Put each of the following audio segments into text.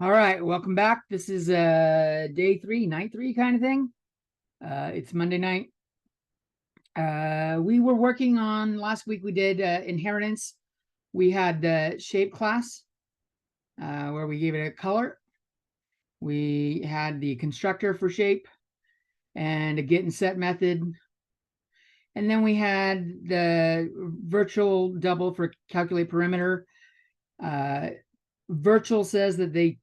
All right, welcome back. This is day 3, night 3 kind of thing. It's Monday night. We were working on, last week we did inheritance. We had the shape class where we gave it a color. We had the constructor for shape and a get and set method. And then we had the virtual double for calculate perimeter. Virtual says that they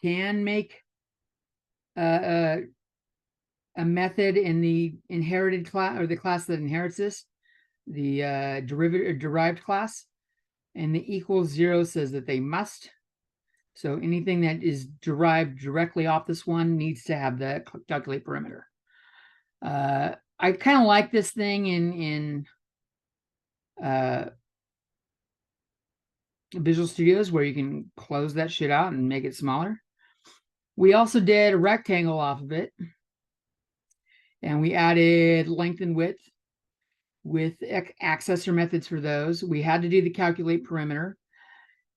can make a method in the inherited class, or the class that inherits this, the derived class, and the equals 0 says that they must. So anything that is derived directly off this one needs to have the calculate perimeter. I kind of like this thing in Visual Studios, where you can close that shit out and make it smaller. We also did a rectangle off of it, and we added length and width with accessor methods for those. We had to do the calculate perimeter,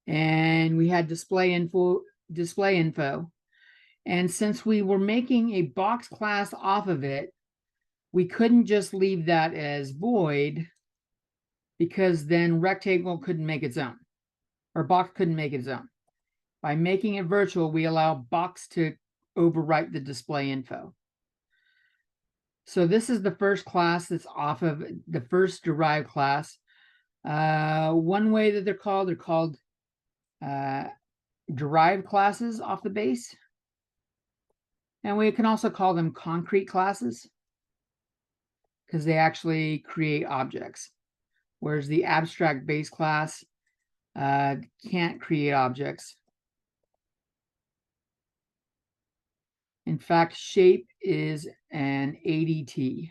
and we had display info. And since we were making a box class off of it, we couldn't just leave that as void, because then rectangle couldn't make its own, or box couldn't make its own. By making it virtual, we allow box to overwrite the display info. So this is the first class that's off of the first derived class. One way that they're called derived classes off the base. And we can also call them concrete classes, because they actually create objects. Whereas the abstract base class can't create objects. In fact, shape is an ADT,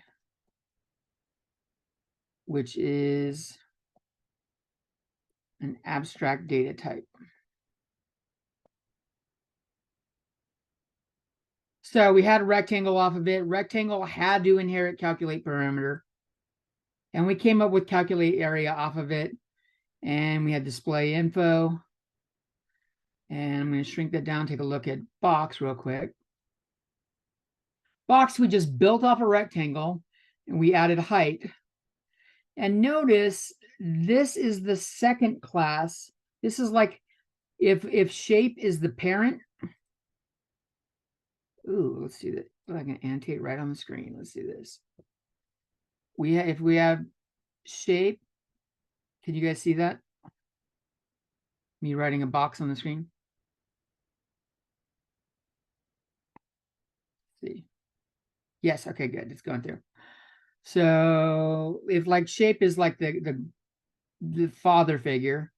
which is an abstract data type. So we had a rectangle off of it. Rectangle had to inherit calculate perimeter. And we came up with calculate area off of it. And we had display info. And I'm going to shrink that down, take a look at box real quick. Box we just built off a rectangle, and we added height. And notice this is the second class. This is like if shape is the parent. Ooh, let's do that. I can annotate right on the screen. Let's do this. If we have shape, can you guys see that? Me writing a box on the screen. Let's see. Yes, okay, good. It's going through. So if like shape is like the father figure,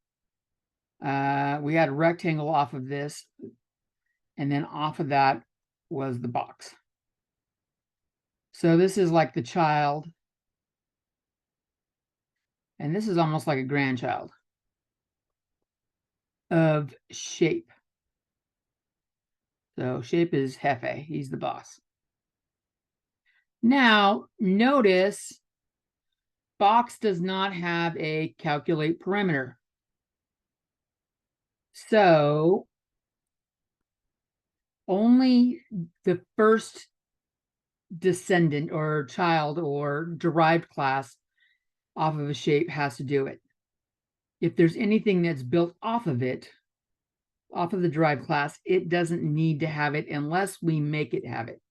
we had a rectangle off of this, and then off of that was the box. So this is like the child, and this is almost like a grandchild of shape. So shape is Hefe, he's the boss. Now, notice box does not have a calculate perimeter. So only the first descendant or child or derived class off of a shape has to do it. If there's anything that's built off of it, off of the derived class, it doesn't need to have it unless we make it have it.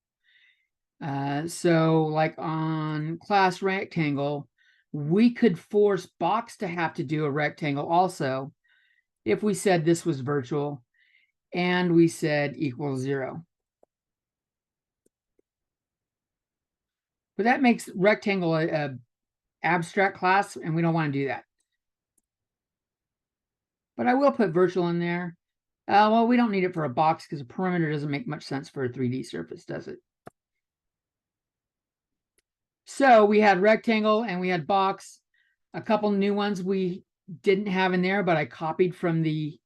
So like on class rectangle, we could force box to have to do a rectangle also if we said this was virtual and we said equals 0. But that makes rectangle a abstract class, and we don't want to do that. But I will put virtual in there. Well, we don't need it for a box because a perimeter doesn't make much sense for a 3D surface, does it? So we had rectangle and we had box. A couple new ones we didn't have in there, but I copied from the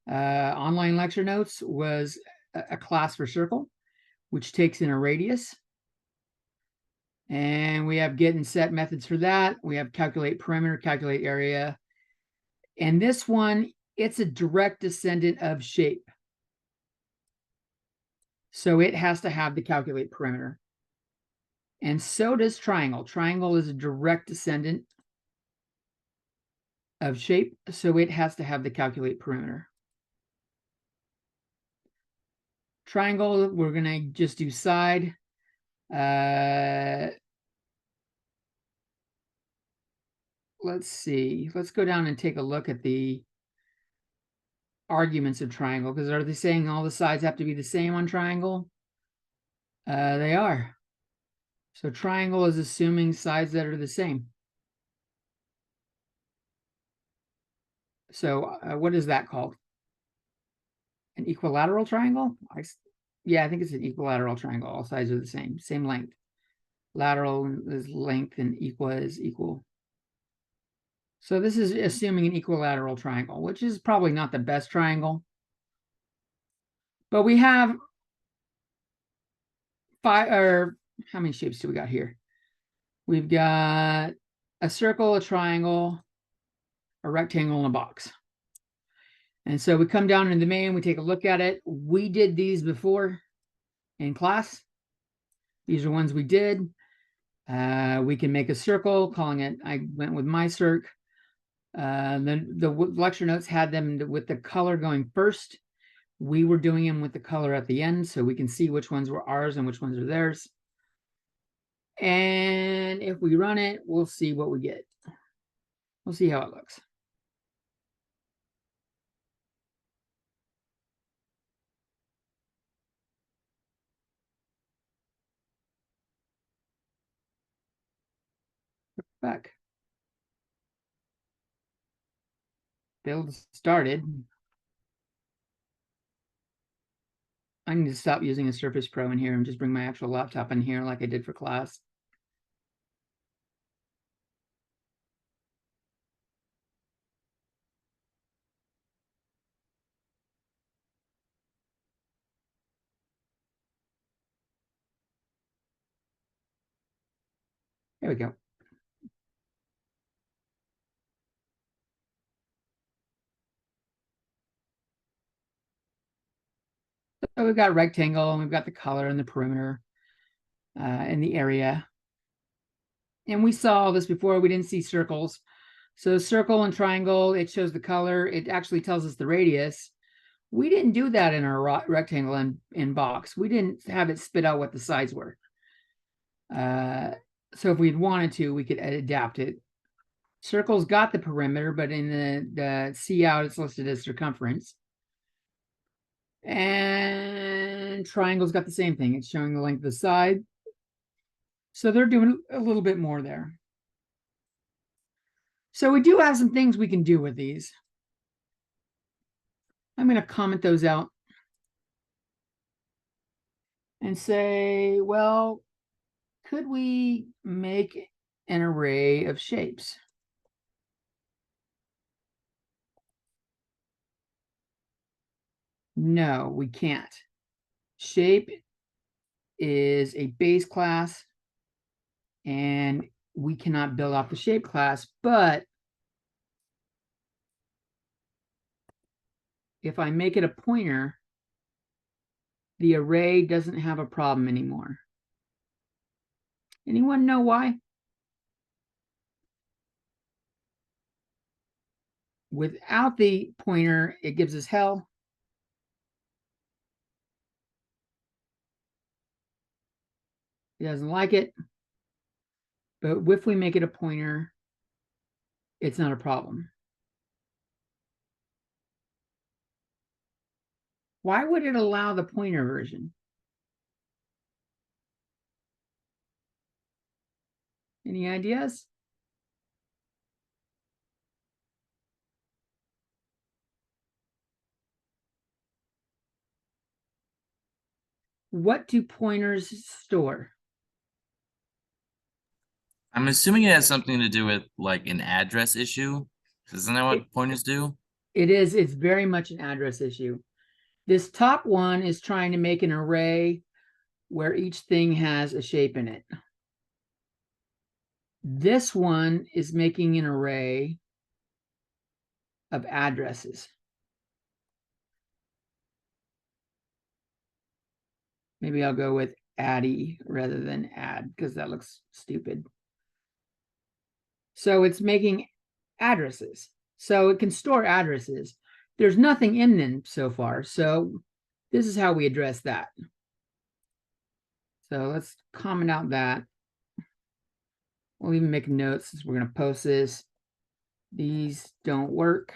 online lecture notes, was a class for circle, which takes in a radius. And we have get and set methods for that. We have calculate perimeter, calculate area. And this one, it's a direct descendant of shape. So it has to have the calculate perimeter. And so does triangle. Triangle is a direct descendant of shape, so it has to have the calculate perimeter. Triangle, we're going to just do side. Let's see. Let's go down and take a look at the arguments of triangle, because are they saying all the sides have to be the same on triangle? They are. So triangle is assuming sides that are the same. So what is that called? An equilateral triangle? Yeah, I think it's an equilateral triangle. All sides are the same length. Lateral is length and equa is equal. So this is assuming an equilateral triangle, which is probably not the best triangle. But we have five, or how many shapes do we got here? We've got a circle, a triangle, a rectangle, and a box. And so we come down in the domain, we take a look at it. We did these before in class. These are ones we did. We can make a circle, calling it, I went with my circ. The lecture notes had them with the color going first. We were doing them with the color at the end, so we can see which ones were ours and which ones are theirs. And if we run it, we'll see what we get. We'll see how it looks. Back. Build started. I need to stop using a Surface Pro in here and just bring my actual laptop in here like I did for class. There we go. So we've got rectangle, and we've got the color and the perimeter and the area. And we saw this before. We didn't see circles. So circle and triangle, it shows the color. It actually tells us the radius. We didn't do that in our rectangle and box. We didn't have it spit out what the sides were. So if we'd wanted to, we could adapt it. Circle's got the perimeter, but in the C out, it's listed as circumference. And triangle's got the same thing. It's showing the length of the side. So they're doing a little bit more there. So we do have some things we can do with these. I'm going to comment those out and say, well, could we make an array of shapes? No, we can't. Shape is a base class, and we cannot build off the shape class, but if I make it a pointer, the array doesn't have a problem anymore. Anyone know why? Without the pointer, it gives us hell. It doesn't like it. But if we make it a pointer, it's not a problem. Why would it allow the pointer version? Any ideas? What do pointers store? I'm assuming it has something to do with like an address issue. Isn't that what pointers do? It is. It's very much an address issue. This top one is trying to make an array where each thing has a shape in it. This one is making an array of addresses. Maybe I'll go with addy rather than add because that looks stupid. So it's making addresses. So it can store addresses. There's nothing in them so far. So this is how we address that. So let's comment out that. We'll even make notes since we're going to post this. These don't work.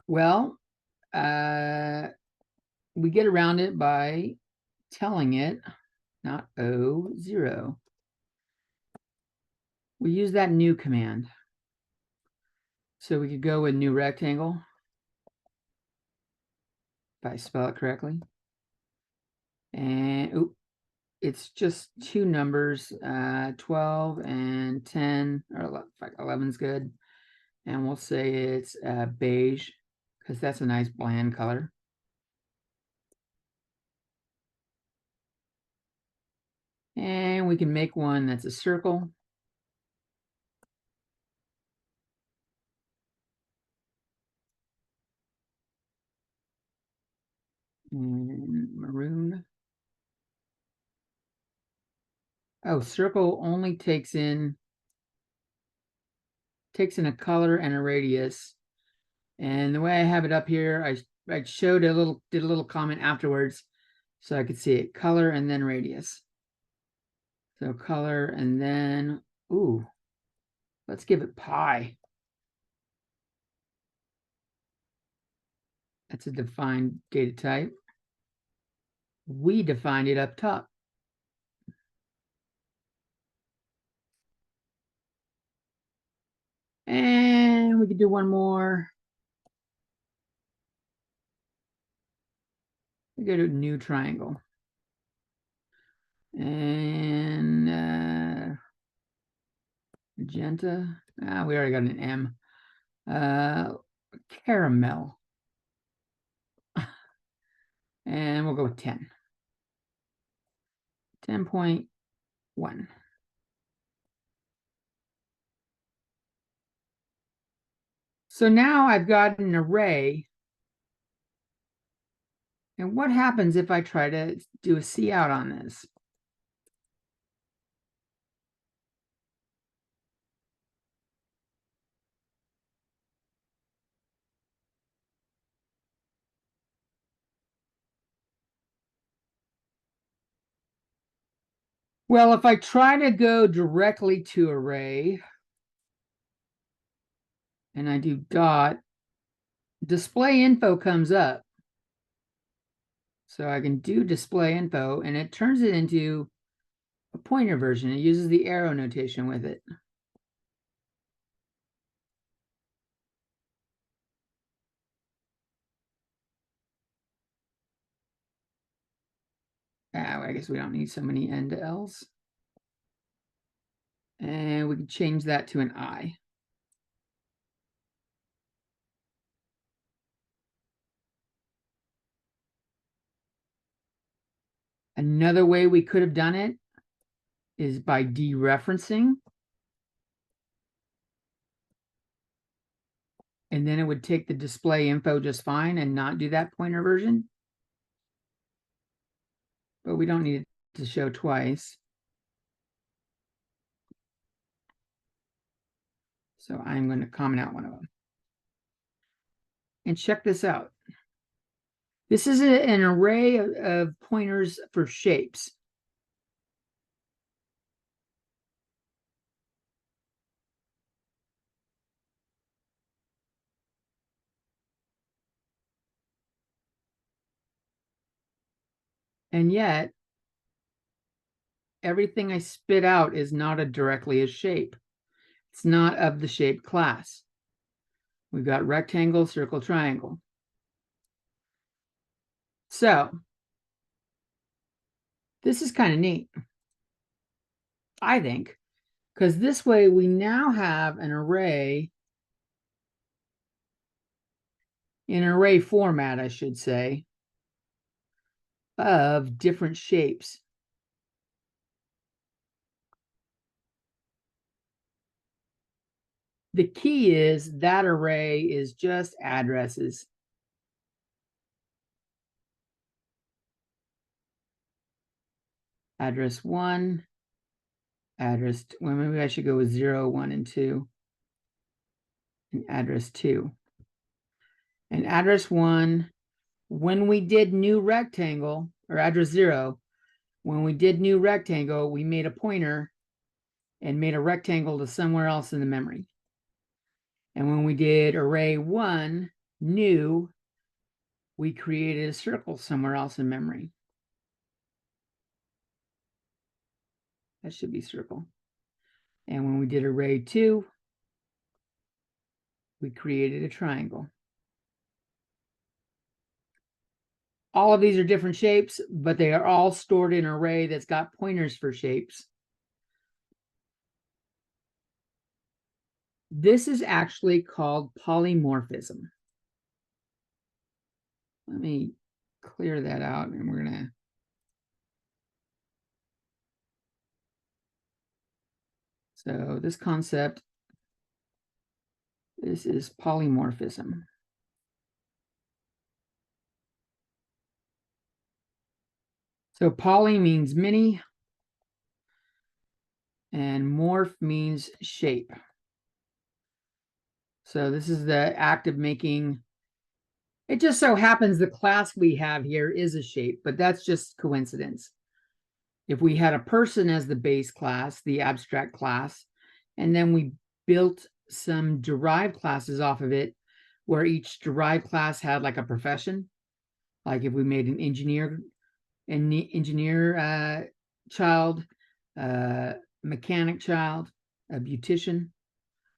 Well, we get around it by telling it not O0. We use that new command. So we could go with new rectangle, if I spell it correctly. And it's just two numbers, 12 and 10, or 11 is good. And we'll say it's beige, because that's a nice bland color. And we can make one that's a circle. And maroon. Oh, circle only takes in a color and a radius. And the way I have it up here, I showed did a little comment afterwards so I could see it. Color and then radius. So color and then, ooh, let's give it pi. That's a defined data type. We defined it up top. And we could do one more. We go to new triangle. And magenta. We already got an M. Caramel. And we'll go with 10. 10.1. So now I've got an array. And what happens if I try to do a C out on this? Well, if I try to go directly to array and I do dot, display info comes up. So I can do display info and it turns it into a pointer version. It uses the arrow notation with it. I guess we don't need so many end to L's. And we can change that to an I. Another way we could have done it is by dereferencing. And then it would take the display info just fine and not do that pointer version. But we don't need it to show twice. So I'm going to comment out one of them. And check this out. This is an array of pointers for shapes. And yet, everything I spit out is not directly a shape. It's not of the shape class. We've got rectangle, circle, triangle. So this is kind of neat, I think, because this way we now have an array, in array format, I should say, of different shapes. The key is that array is just addresses. Address 1, address, well, maybe I should go with 0, 1, and 2. And address 2. And address 1, when we did new rectangle, or address 0, when we did new rectangle, we made a pointer and made a rectangle to somewhere else in the memory. And when we did array 1, new, we created a circle somewhere else in memory. That should be circle. And when we did array 2, we created a triangle. All of these are different shapes, but they are all stored in an array that's got pointers for shapes. This is actually called polymorphism. Let me clear that out, and we're going to so this concept, this is polymorphism. So poly means many, and morph means shape. So this is the act of making, it just so happens the class we have here is a shape, but that's just coincidence. If we had a person as the base class, the abstract class, and then we built some derived classes off of it, where each derived class had like a profession, like if we made an engineer child, mechanic child, a beautician,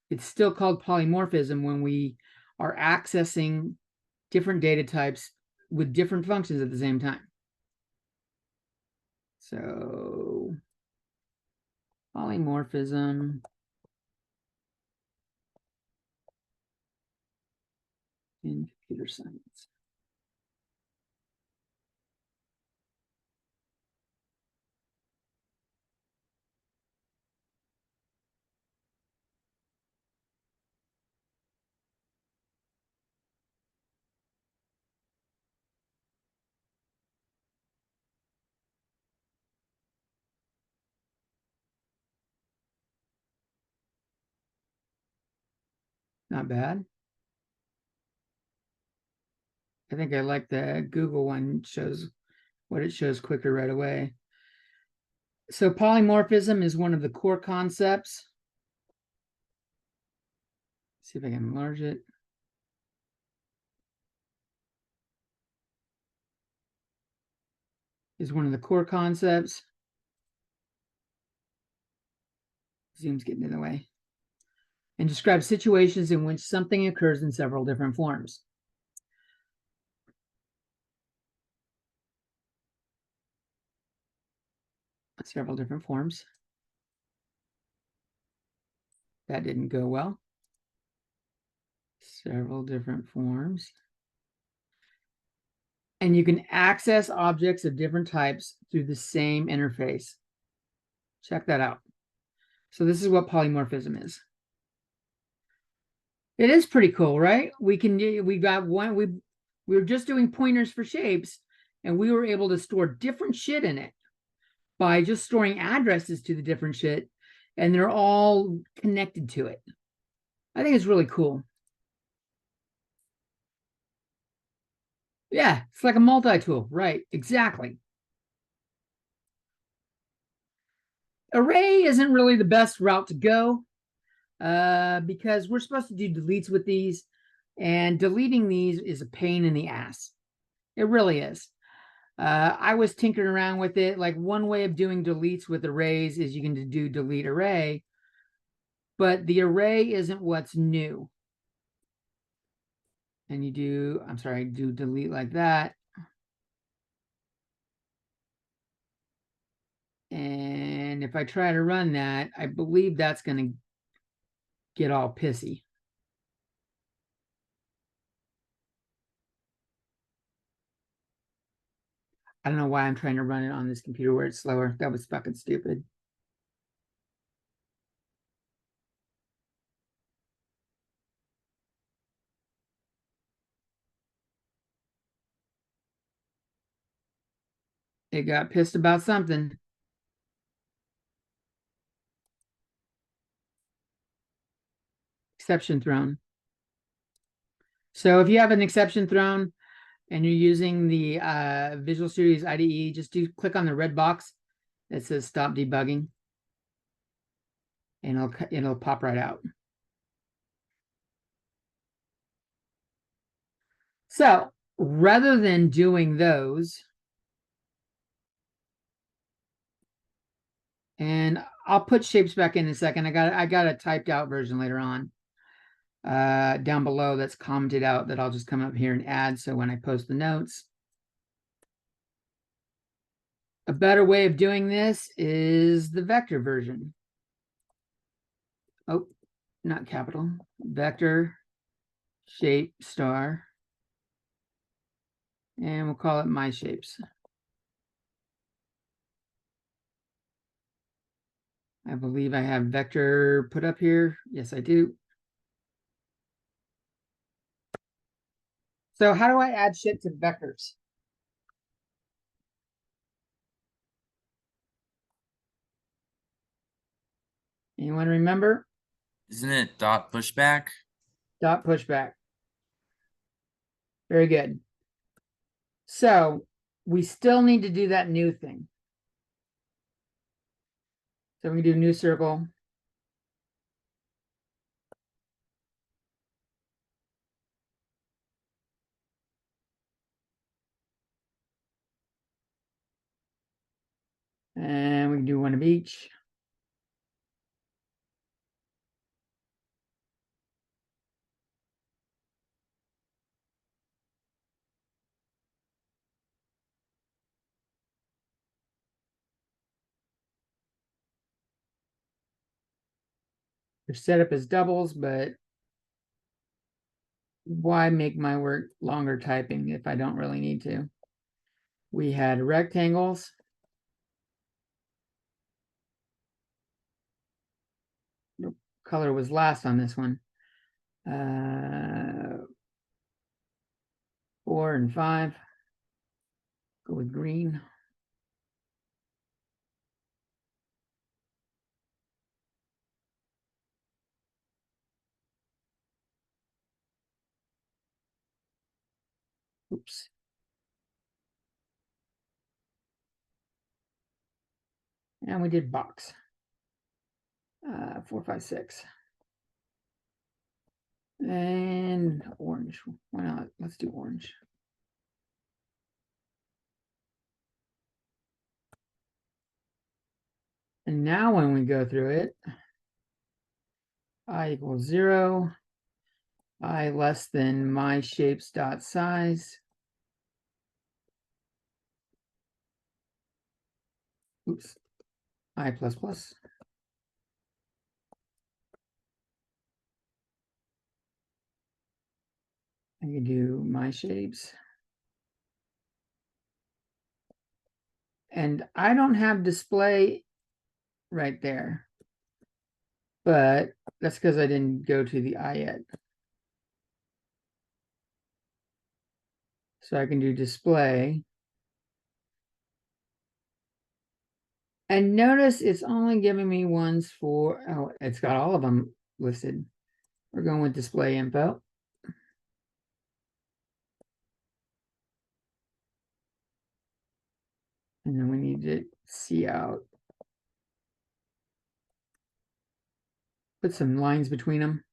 it's still called polymorphism when we are accessing different data types with different functions at the same time. So polymorphism in computer science. Not bad. I think I like the Google one, shows what it shows quicker right away. So polymorphism is one of the core concepts. Let's see if I can enlarge it. Is one of the core concepts. Zoom's getting in the way. And describes situations in which something occurs in several different forms. Several different forms. That didn't go well. Several different forms. And you can access objects of different types through the same interface. Check that out. So this is what polymorphism is. It is pretty cool, right? We were just doing pointers for shapes, and we were able to store different shit in it by just storing addresses to the different shit, and they're all connected to it. I think it's really cool. Yeah, it's like a multi-tool, right? Exactly. Array isn't really the best route to go because we're supposed to do deletes with these, and deleting these is a pain in the ass. It really is. I was tinkering around with it. Like one way of doing deletes with arrays is you can do delete array, but the array isn't what's new. And you do, I'm sorry, do delete like that. And if I try to run that, I believe that's going to get all pissy. I don't know why I'm trying to run it on this computer where it's slower. That was fucking stupid. It got pissed about something. Exception thrown. So if you have an exception thrown and you're using the Visual Studios IDE, just click on the red box that says stop debugging, and it'll pop right out. So rather than doing those, and I'll put shapes back in a second. I got a typed out version later on down below that's commented out that I'll just come up here and add. So when I post the notes, a better way of doing this is the vector version. Oh, not capital. Vector, shape, star. And we'll call it my shapes. I believe I have vector put up here. Yes, I do. So how do I add shit to vectors? Anyone remember? Isn't it dot pushback? Dot pushback. Very good. So we still need to do that new thing. So we can do new circle. And we can do one of each. They're set up as doubles, but why make my work longer typing if I don't really need to? We had rectangles. The color was last on this one. 4 and 5. Go with green. Oops. And we did box. 4, 5, 6. And orange. Why not? Let's do orange. And now when we go through it, I equals 0. I less than my shapes dot size. Oops. I plus plus. I can do my shapes. And I don't have display right there, but that's because I didn't go to the I yet. So I can do display. And notice it's only giving me ones for, oh, it's got all of them listed. We're going with display info. And then we need to see out. Put some lines between them.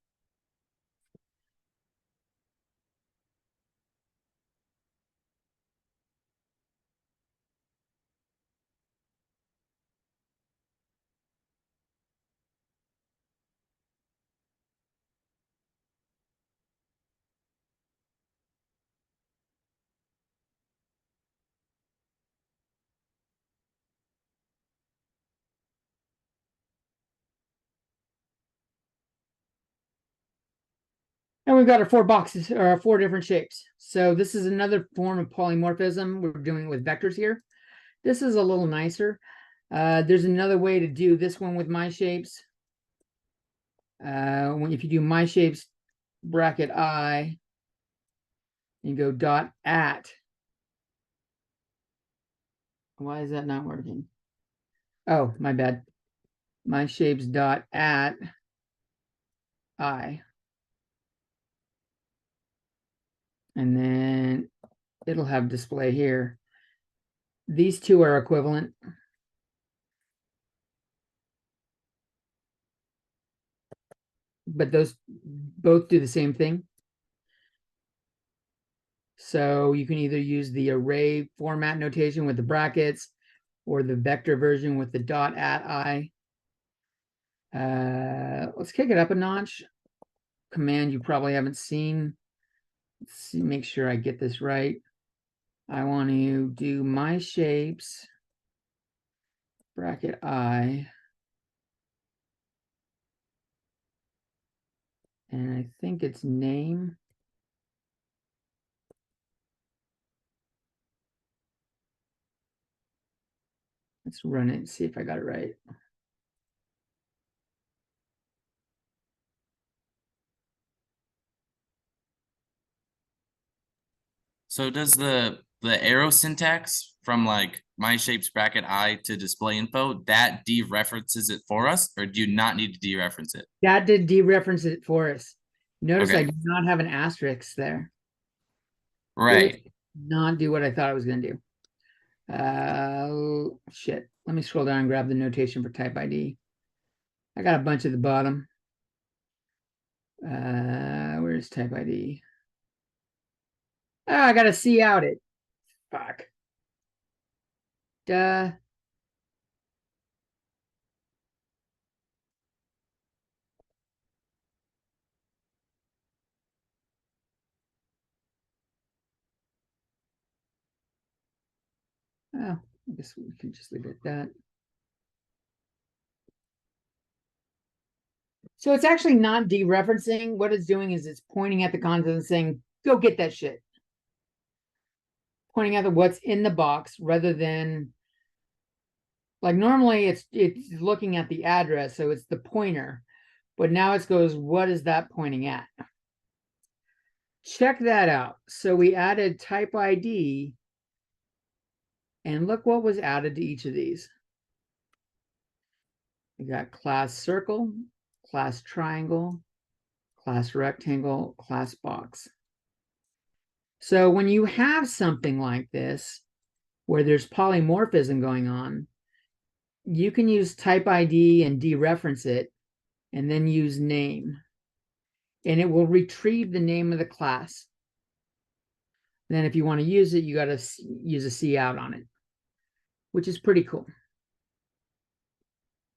And we've got our 4 boxes, or our 4 different shapes. So this is another form of polymorphism. We're doing it with vectors here. This is a little nicer. There's another way to do this one with my shapes. If you do my shapes bracket I, you go dot at Why is that not working? Oh, my bad. My shapes dot at I. And then it'll have display here. These two are equivalent. But those both do the same thing. So you can either use the array format notation with the brackets or the vector version with the dot at I. Let's kick it up a notch. Command you probably haven't seen. Let's see, make sure I get this right. I want to do my shapes, bracket I, and I think it's name. Let's run it and see if I got it right. So does the arrow syntax from like my shapes bracket I to display info that dereferences it for us, or do you not need to dereference it? That did dereference it for us. Notice I Okay, do not have an asterisk there. It right. did not do what I thought it was going to do. Shit. Let me scroll down and grab the notation for type ID. I got a bunch at the bottom. Where's type ID? Oh, I got to see out it. Fuck. Duh. Oh, I guess we can just leave it at that. So it's actually not dereferencing. What it's doing is it's pointing at the content and saying, go get that shit. Pointing out what's in the box rather than like normally it's looking at the address, so it's the pointer. But now it goes, what is that pointing at? Check that out. So we added type ID, and look what was added to each of these. We got class circle, class triangle, class rectangle, class box. So when you have something like this, where there's polymorphism going on, you can use type ID and dereference it, and then use name. And it will retrieve the name of the class. Then if you want to use it, you got to use a C out on it, which is pretty cool.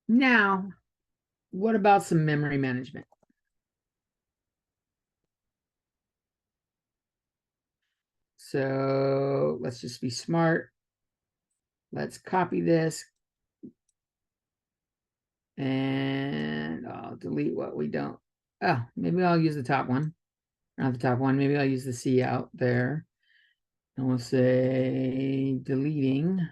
Now, what about some memory management? So let's just be smart. Let's copy this. And I'll delete what we don't. Oh, maybe I'll use the top one. Not the top one. Maybe I'll use the C out there. And we'll say deleting.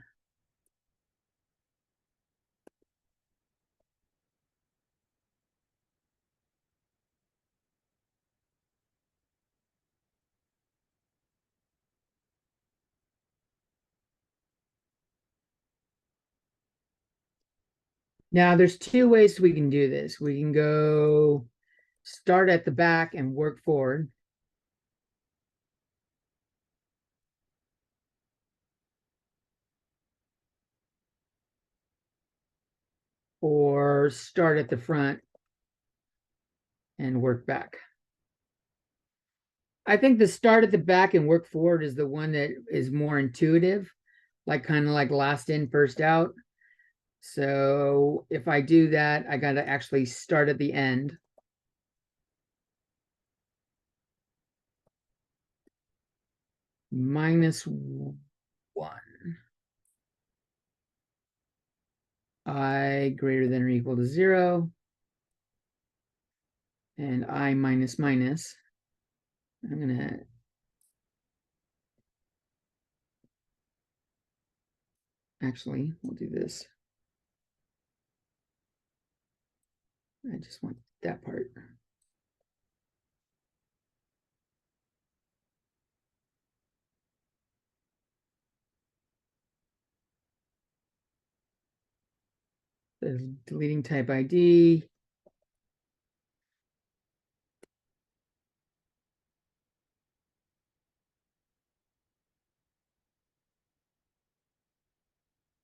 Now there's two ways we can do this. We can go start at the back and work forward. Or start at the front and work back. I think the start at the back and work forward is the one that is more intuitive, like kind of like last in, first out. So if I do that, I got to actually start at the end. -1. I greater than or equal to 0. And I minus minus. I'm going to actually, we'll do this. I just want that part. deleting type ID.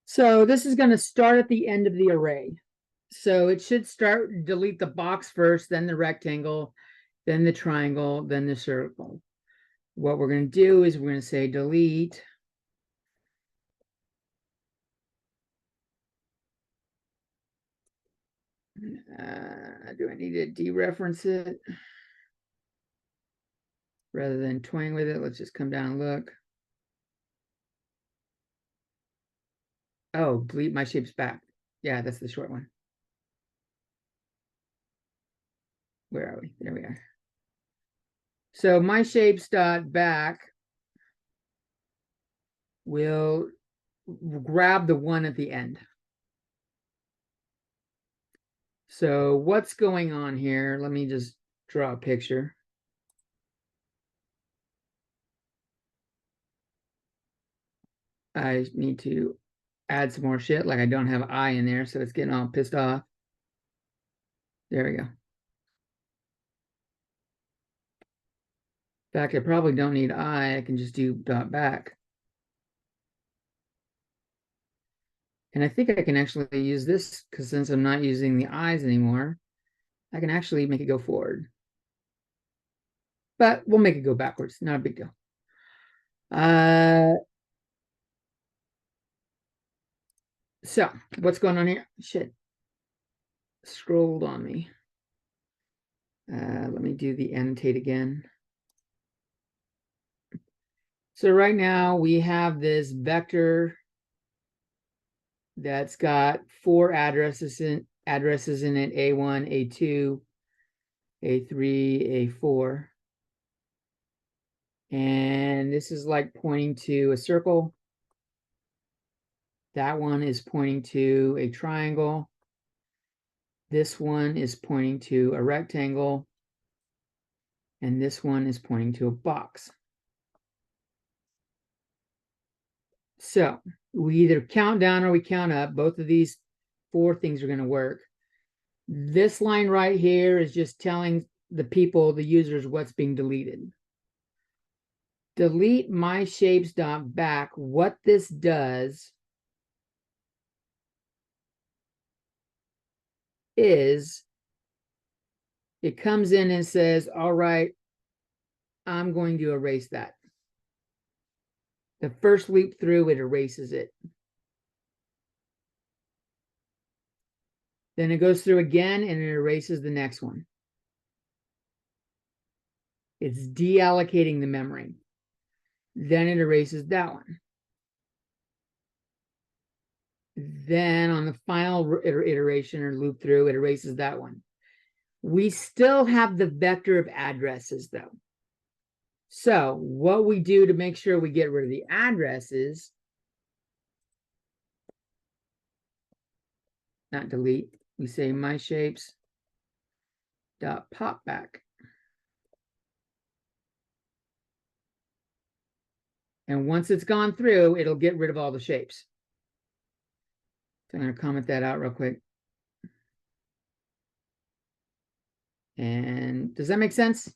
So this is going to start at the end of the array. So it should start, delete the box first, then the rectangle, then the triangle, then the circle. What we're going to do is we're going to say delete. Do I need to dereference it? Rather than toying with it, let's just come down and look. Oh, delete my shapes back. Yeah, that's the short one. Where are we? There we are. So my shapes dot back will grab the one at the end. So what's going on here? Let me just draw a picture. I need to add some more shit, like I don't have I in there, so it's getting all pissed off. There we go. In fact, I probably don't need I can just do dot back. And I think I can actually use this, because since I'm not using the I's anymore, I can actually make it go forward. But we'll make it go backwards, not a big deal. So what's going on here? Shit. Scrolled on me. Let me do the annotate again. So right now we have this vector that's got 4 addresses in it, A1, A2, A3, A4. And this is like pointing to a circle. That one is pointing to a triangle. This one is pointing to a rectangle. And this one is pointing to a box. So we either count down or we count up. Both of these 4 things are going to work. This line right here is just telling the people, the users, what's being deleted. Delete my shapes dot back. What this does is it comes in and says, all right, I'm going to erase that. The first loop through, it erases it. Then it goes through again and it erases the next one. It's deallocating the memory. Then it erases that one. Then on the final iteration or loop through, it erases that one. We still have the vector of addresses though. So what we do to make sure we get rid of the addresses, not delete, we say my shapes dot pop back. And once it's gone through, it'll get rid of all the shapes. So I'm going to comment that out real quick. And does that make sense?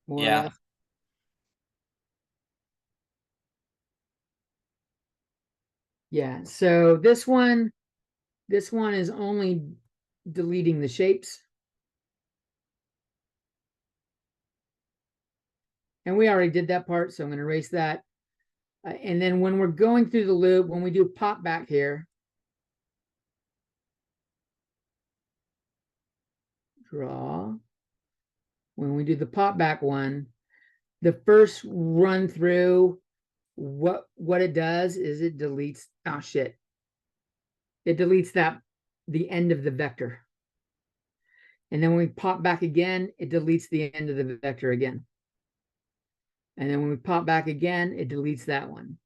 More or less? Yeah, so this one is only deleting the shapes. And we already did that part, so I'm going to erase that. And then when we're going through the loop, when we do pop back here, draw. When we do the pop back one, the first run through, what it does is it deletes, oh shit. It deletes the end of the vector. And then when we pop back again, it deletes the end of the vector again. And then when we pop back again, it deletes that one.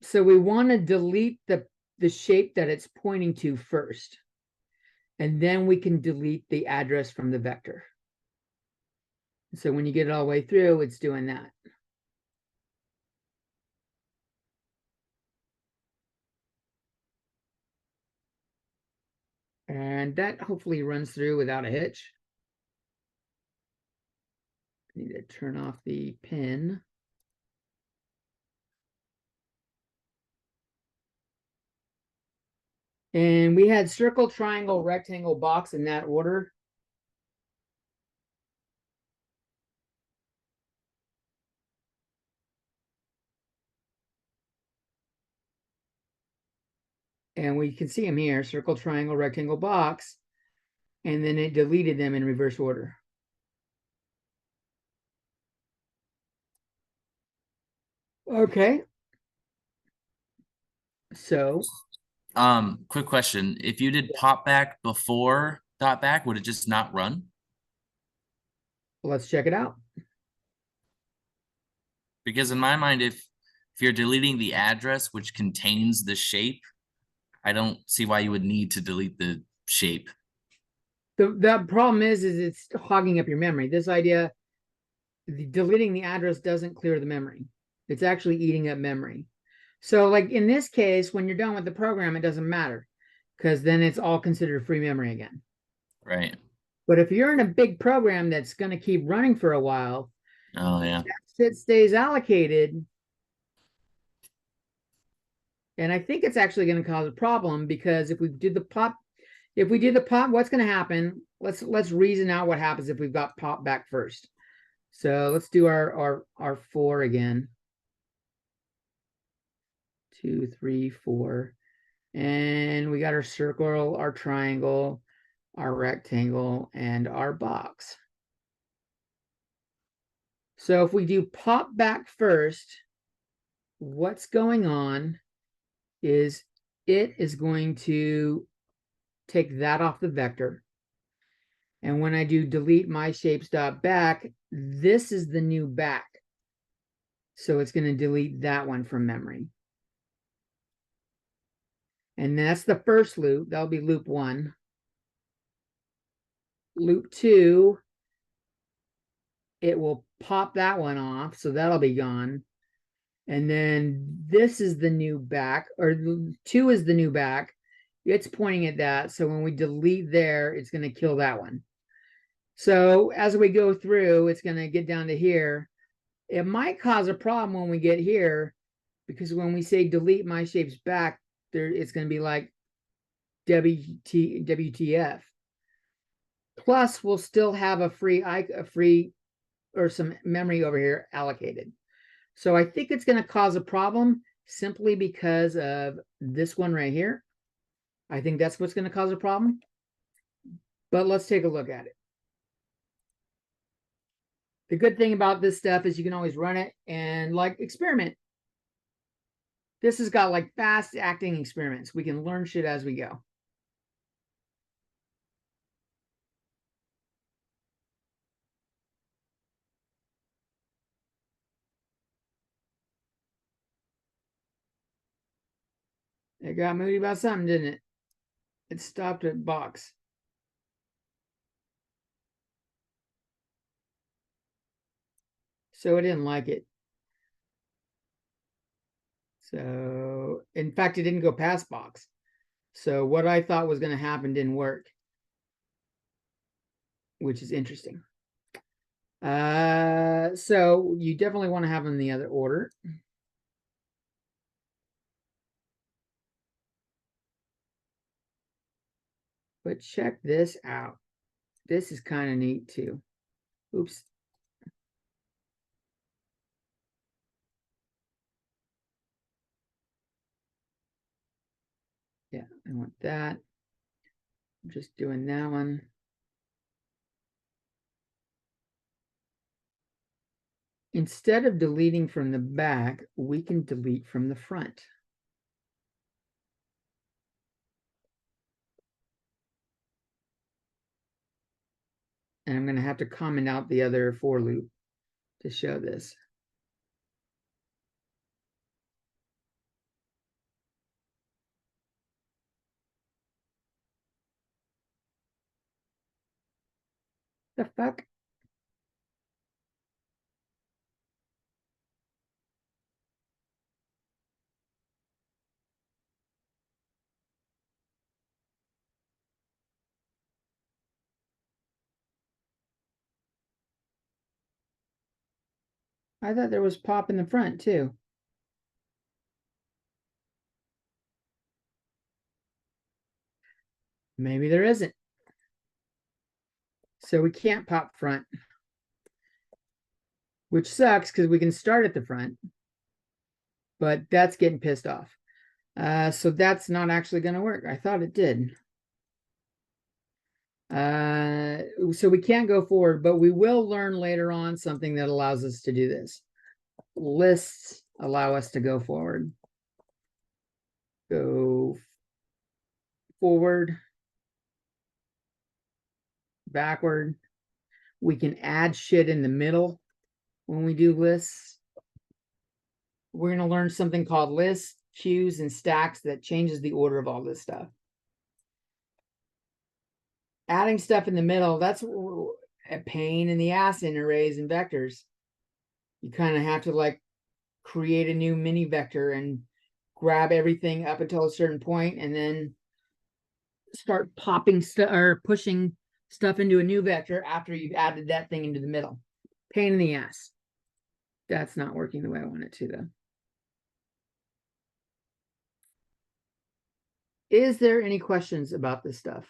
So we want to delete the shape that it's pointing to first. And then we can delete the address from the vector. So when you get it all the way through, it's doing that. And that hopefully runs through without a hitch. I need to turn off the pin. And we had circle, triangle, rectangle, box in that order. And we can see them here, circle, triangle, rectangle, box. And then it deleted them in reverse order. Okay. So Quick question. If you did pop back before dot back, would it just not run? let's check it out. Because in my mind, if you're deleting the address which contains the shape, I don't see why you would need to delete the shape. The problem is it's hogging up your memory. This idea, deleting the address doesn't clear the memory. It's actually eating up memory. So like in this case, when you're done with the program, it doesn't matter because then it's all considered free memory again. Right. But if you're in a big program that's going to keep running for a while, Oh yeah. it stays allocated. And I think it's actually going to cause a problem because if we do the pop, what's going to happen? Let's reason out what happens if we've got pop back first. So let's do our 4 again. 2, 3, 4. And we got our circle, our triangle, our rectangle, and our box. So if we do pop back first, what's going on is it is going to take that off the vector. And when I do delete my shapes dot back, this is the new back. So it's going to delete that one from memory. And that's the first loop. That'll be loop 1. Loop 2, it will pop that one off. So that'll be gone. And then this is the new back, or 2 is the new back. It's pointing at that. So when we delete there, it's going to kill that one. So as we go through, it's going to get down to here. It might cause a problem when we get here, because when we say delete my shapes back, there it's going to be like WTF. Plus, we'll still have a free or some memory over here allocated. So I think it's going to cause a problem simply because of this one right here. I think that's what's going to cause a problem. But let's take a look at it. The good thing about this stuff is you can always run it and like experiment. This has got like fast acting experiments. We can learn shit as we go. It got moody about something, didn't it? It stopped at box. So it didn't like it. So, in fact, it didn't go past box. So what I thought was going to happen didn't work, which is interesting. So you definitely want to have them in the other order. But check this out. This is kind of neat too. Oops. Yeah, I want that. I'm just doing that one. Instead of deleting from the back, we can delete from the front. And I'm going to have to comment out the other for loop to show this. The fuck? I thought there was pop in the front too. Maybe there isn't. So we can't pop front, which sucks because we can start at the front, but that's getting pissed off. So that's not actually going to work. I thought it did. So we can't go forward, but we will learn later on something that allows us to do this. Lists allow us to go forward. Go forward, backward. We can add shit in the middle when we do lists. We're going to learn something called lists, queues, and stacks that changes the order of all this stuff. Adding stuff in the middle, that's a pain in the ass in arrays and vectors. You kind of have to like create a new mini vector and grab everything up until a certain point and then start popping stuff or pushing stuff into a new vector after you've added that thing into the middle. Pain in the ass. That's not working the way I want it to, though. Is there any questions about this stuff?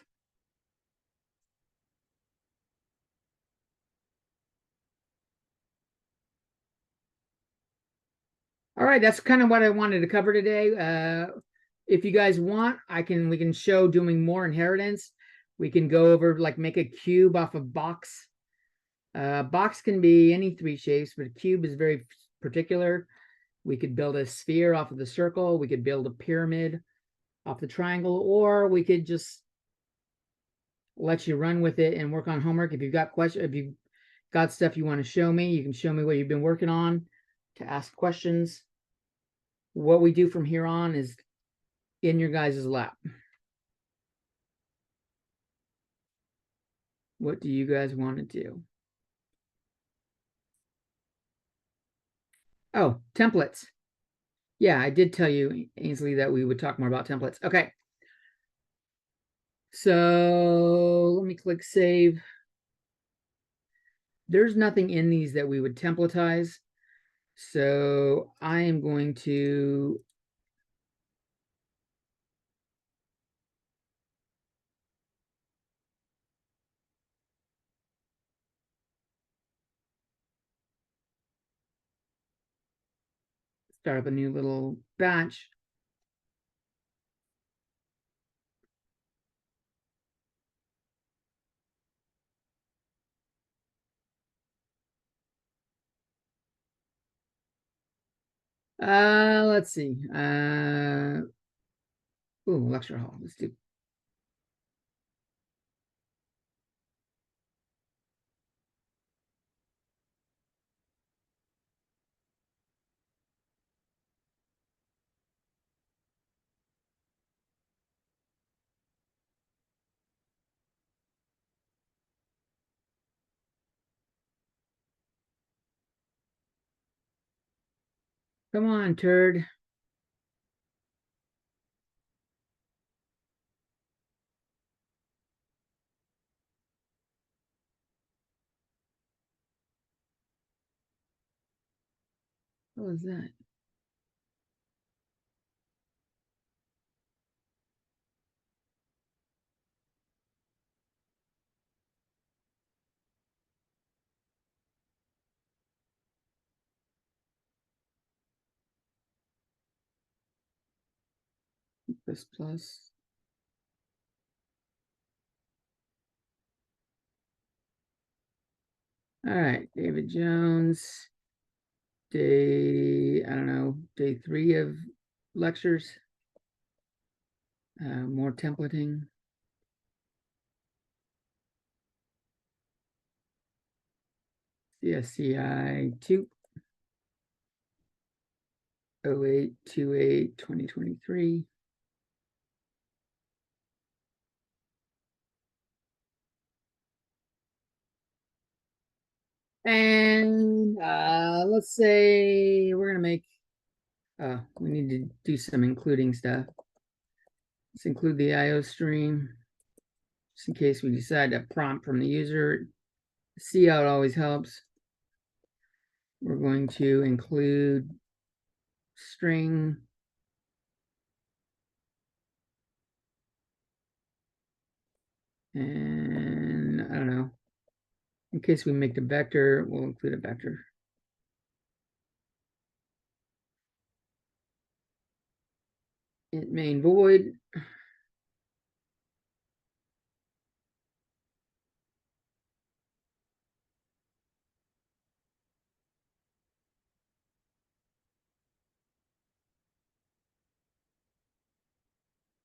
All right, that's kind of what I wanted to cover today. If you guys want, we can show doing more inheritance. We can go over like make a cube off a box. Box can be any three shapes, but a cube is very particular. We could build a sphere off of the circle. We could build a pyramid off the triangle, or we could just let you run with it and work on homework. If you've got questions, if you've got stuff you want to show me, you can show me what you've been working on to ask questions. What we do from here on is in your guys' lap. What do you guys want to do? Oh, templates. Yeah, I did tell you, Ainsley, that we would talk more about templates. Okay. So let me click save. There's nothing in these that we would templatize. So I am going to start up a new little batch. Let's see. Lecture hall. Let's do. Come on, turd. What was that? Plus plus. All right, David Jones. I don't know, day 3 of lectures. More templating. CSCI 2. 08/28/2023. And let's say we're gonna make we need to do some including stuff. Let's include the IO stream just in case we decide to prompt from the user. See how it always helps. we're going to include string and I don't know. In case we make the vector, we'll include a vector. Int main void.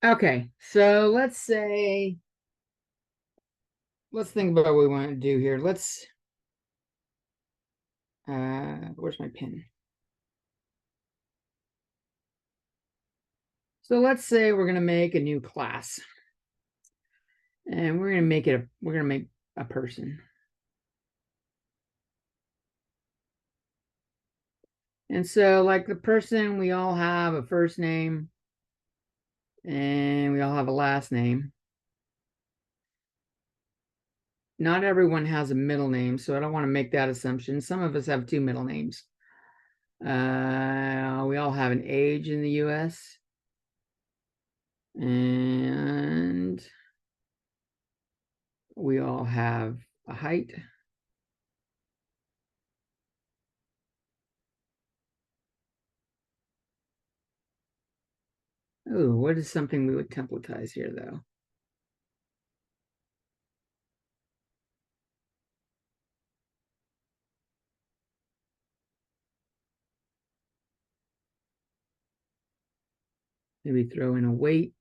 Okay, so let's think about what we want to do here. Where's my pen? So let's say we're going to make a new class. And we're going to make a person. And so like the person, we all have a first name and we all have a last name. Not everyone has a middle name, so I don't want to make that assumption. Some of us have two middle names. We all have an age in the US. And we all have a height. Oh, what is something we would templatize here, though? Maybe throw in a weight.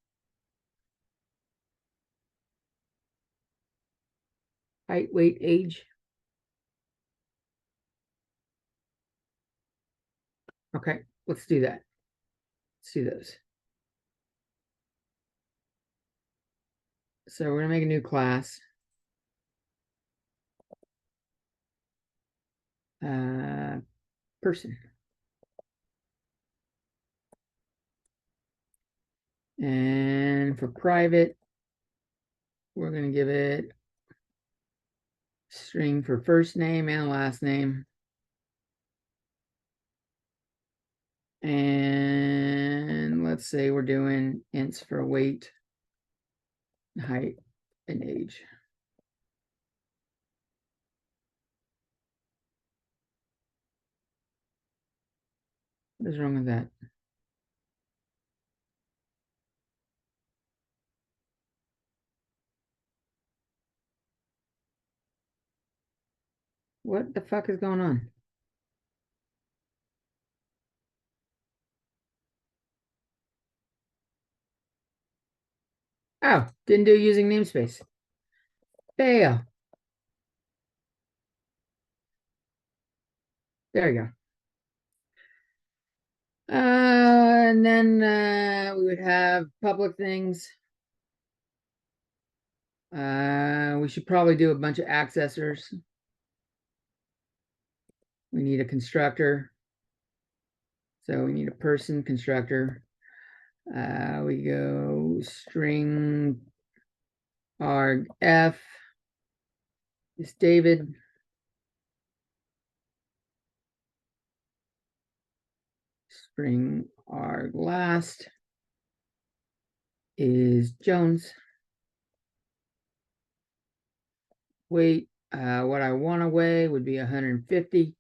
Height, weight, age. Okay, let's do that. Let's do those. So we're going to make a new class. Person. And for private, we're going to give it string for first name and last name. And let's say we're doing ints for weight, height, and age. What is wrong with that? What the fuck is going on? Oh, didn't do using namespace. Fail. There you go. And then we would have public things. We should probably do a bunch of accessors. We need a constructor. So we need a person constructor. We go string arg f is David. String arg last is Jones. Weight, what I want to weigh would be 150.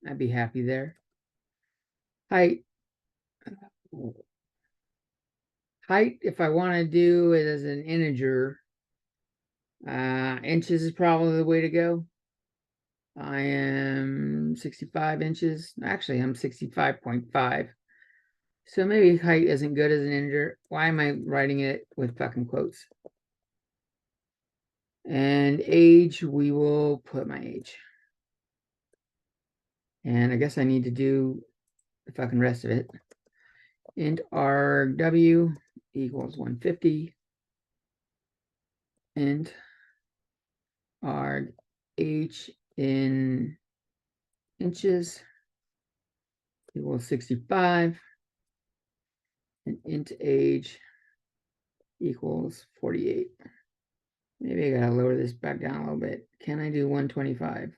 I'd be happy there. Height. Height, if I want to do it as an integer, inches is probably the way to go. I am 65 inches. Actually, I'm 65.5. So maybe height isn't good as an integer. Why am I writing it with fucking quotes? And age, we will put my age. And I guess I need to do the fucking rest of it. Int arg w equals 150. Int arg h in inches equals 65. And int age equals 48. Maybe I gotta lower this back down a little bit. Can I do 125?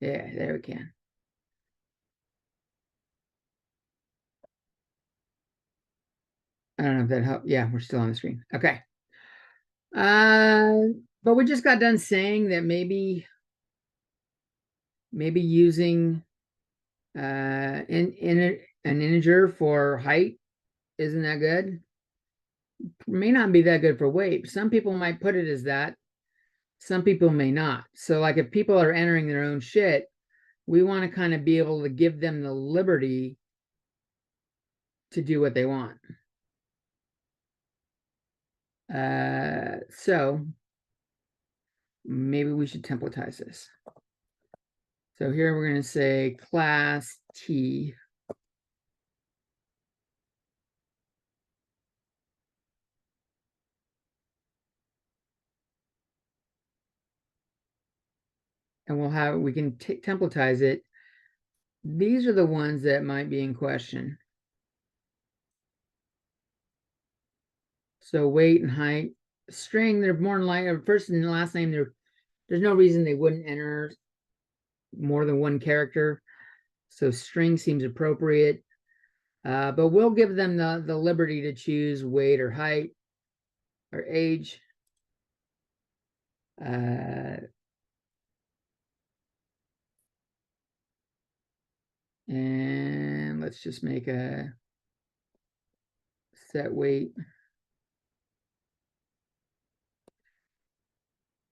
Yeah, there we can. I don't know if that helped. Yeah, we're still on the screen. Okay. But we just got done saying that maybe using in an integer for height isn't that good. May not be that good for weight. Some people might put it as that. Some people may not. So like if people are entering their own shit, we want to kind of be able to give them the liberty to do what they want. So maybe we should templatize this. So here we're going to say class T. And we can templatize it. These are the ones that might be in question. So weight and height, string, they're more than likely, first and last name, there's no reason they wouldn't enter more than one character. So string seems appropriate. But we'll give them the liberty to choose weight or height or age. And let's just make a set weight.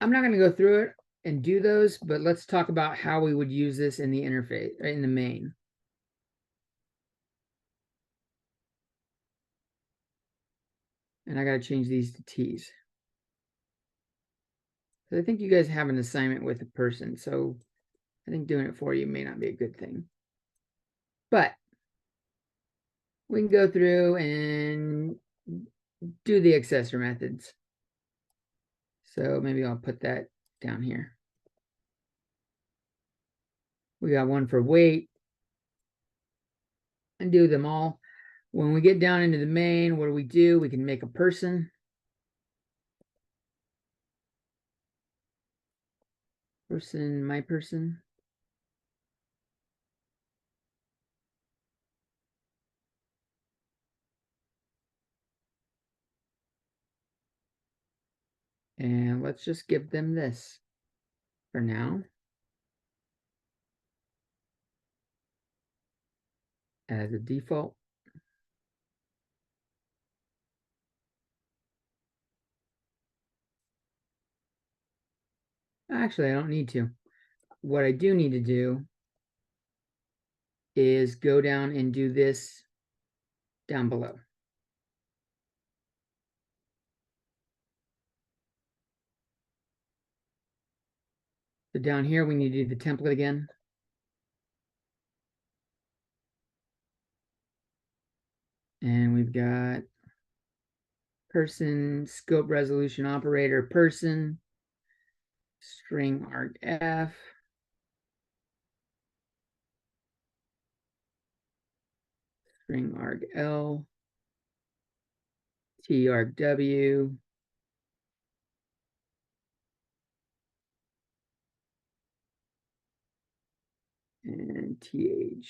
I'm not going to go through it and do those, but let's talk about how we would use this in the interface, in the main. And I got to change these to T's. So I think you guys have an assignment with a person, so I think doing it for you may not be a good thing. But we can go through and do the accessor methods. So maybe I'll put that down here. We got one for weight and do them all. When we get down into the main, what do? We can make a person. Person, my person. And let's just give them this for now as a default. Actually, I don't need to. What I do need to do is go down and do this down below. So down here, we need to do the template again. And we've got person, scope resolution operator, person, string argf, string argl, targw, and th.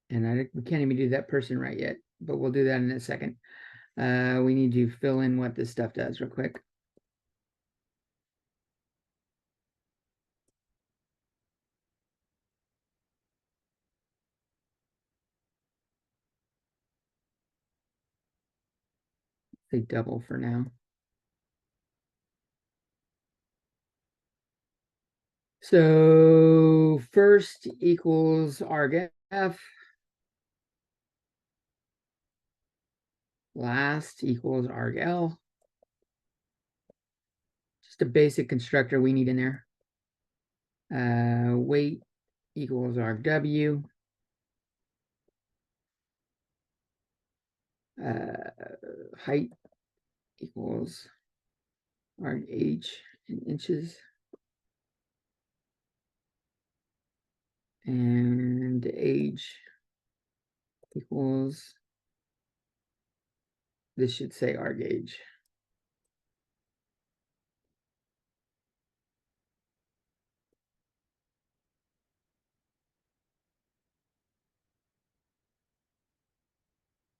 And we can't even do that person right yet, but we'll do that in a second. We need to fill in what this stuff does real quick. Say double for now. So first equals argf. Last equals argl. Just a basic constructor we need in there. Weight equals argw. Height equals argh in inches. And age equals, this should say R gauge.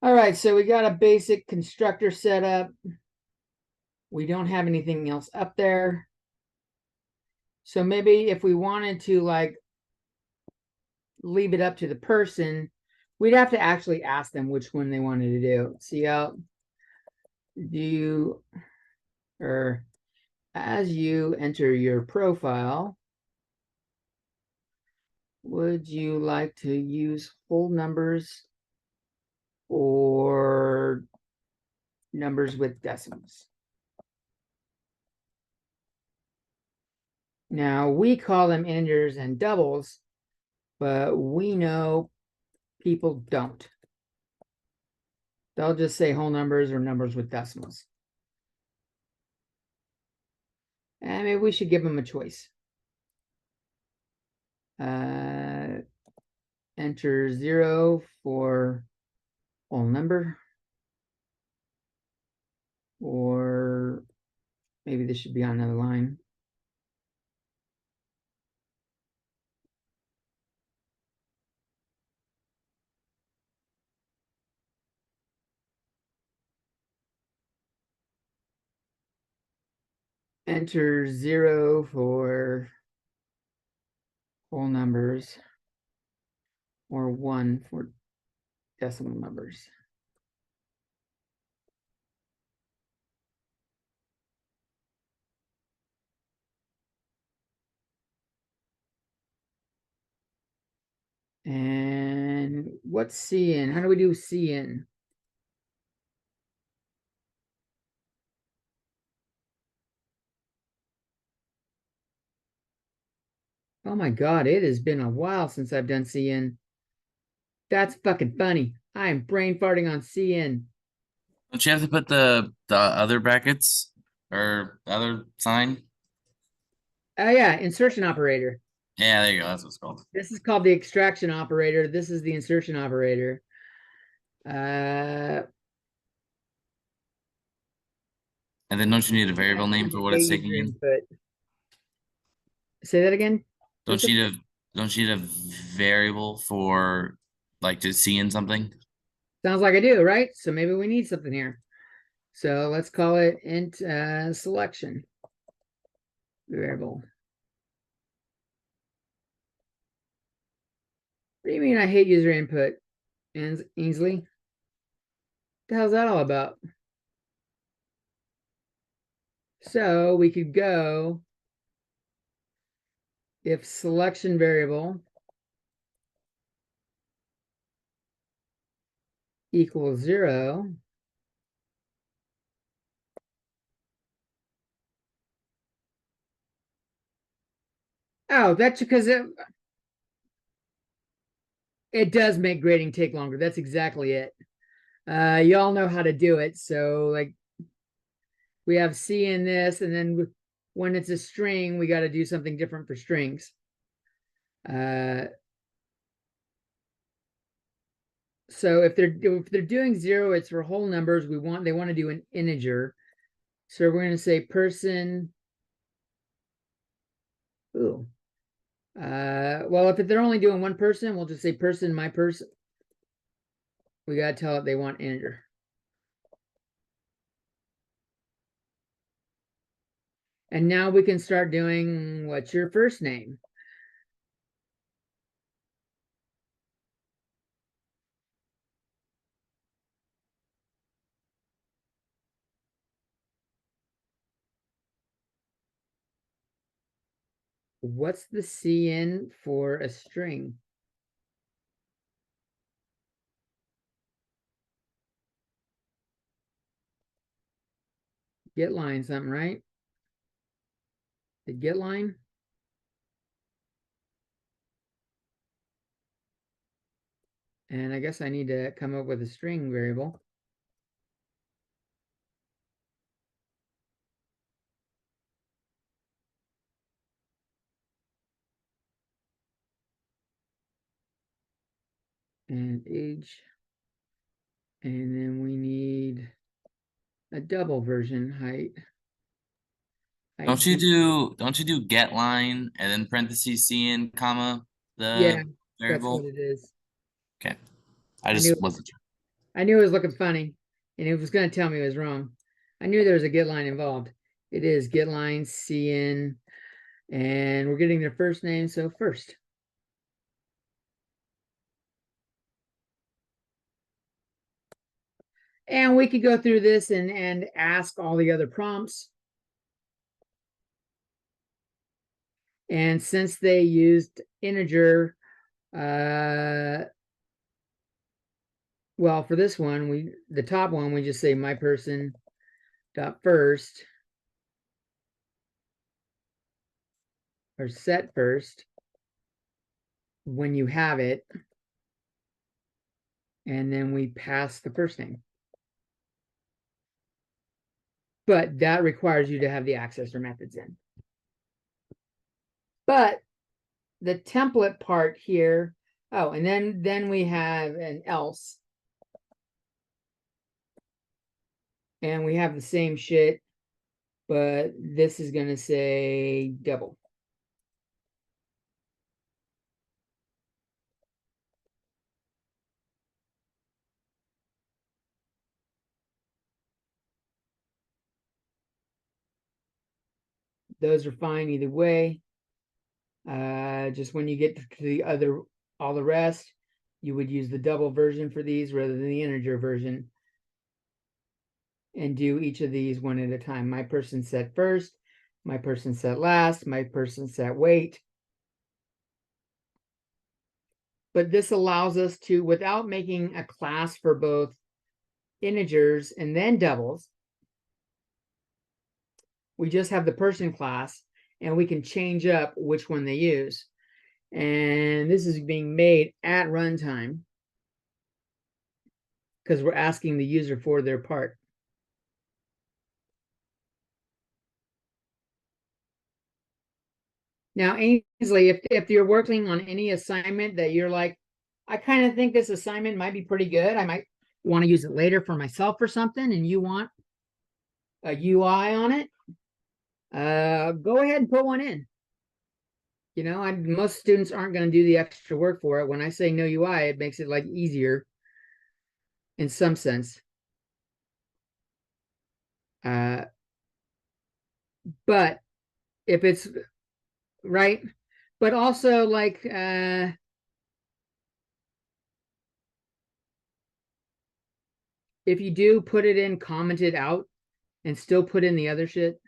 All right, so we got a basic constructor set up. We don't have anything else up there. So maybe if we wanted to like leave it up to the person, we'd have to actually ask them which one they wanted to do. See how or as you enter your profile, would you like to use whole numbers or numbers with decimals? Now we call them integers and doubles, but we know people don't. They'll just say whole numbers or numbers with decimals. And maybe we should give them a choice. Enter 0 for whole number, or maybe this should be on another line. Enter 0 for whole numbers, or 1 for decimal numbers. And what's C in? How do we do C in? Oh my God, it has been a while since I've done C in. That's fucking funny. I am brain farting on C in. Don't you have to put the other brackets or the other sign? Oh yeah, insertion operator. Yeah, there you go. That's what it's called. This is called the extraction operator. This is the insertion operator. Uh, And then don't you need a variable name for what it's user taking in? input. Say that again. Don't you need a don't you need a variable for like to see in something? Sounds like I do, right? So maybe we need something here. So let's call it int selection variable. What do you mean I hate user input, Ainsley? What the hell's that all about? So we could go if selection variable equals 0, oh, that's because it does make grading take longer. That's exactly it. Y'all know how to do it. So like we have C in this, and then when it's a string, we got to do something different for strings. So if they're doing 0, it's for whole numbers. They want to do an integer. So we're going to say person. Ooh. Well, if they're only doing one person, we'll just say person, my person. We got to tell it they want integer. And now we can start doing what's your first name? What's the CN for a string? Get line something, right? The get line. And I guess I need to come up with a string variable. And age. And then we need a double version height. Don't you do get line and then parentheses cn comma Yeah, the that's what variable? it is. Okay. I I knew just wasn't sure. I knew it was looking funny, and it was going to tell me it was wrong. I knew there was a get line involved. It is get line CN, and we're getting their first name, so first. And we could go through this and ask all the other prompts. And since they used integer, well, for this one, the top one, we just say my person dot first or set first when you have it. And then we pass the first name. But that requires you to have the accessor methods in. But the template part here, oh, and then we have an else. And we have the same shit, but this is going to say double. Those are fine either way. Just when you get to the all the rest, you would use the double version for these rather than the integer version. And do each of these one at a time. My person set first, my person set last, my person set wait. But this allows us to, without making a class for both integers and then doubles, we just have the person class and we can change up which one they use. And this is being made at runtime because we're asking the user for their part. Now, Ainsley, if you're working on any assignment that you're like, I kind of think this assignment might be pretty good, I might want to use it later for myself or something, and you want a UI on it, go ahead and put one in. You know, most students aren't going to do the extra work for it. When I say no UI, it makes it like easier in some sense. But if it's right, but also like if you do put it in commented out and still put in the other shit,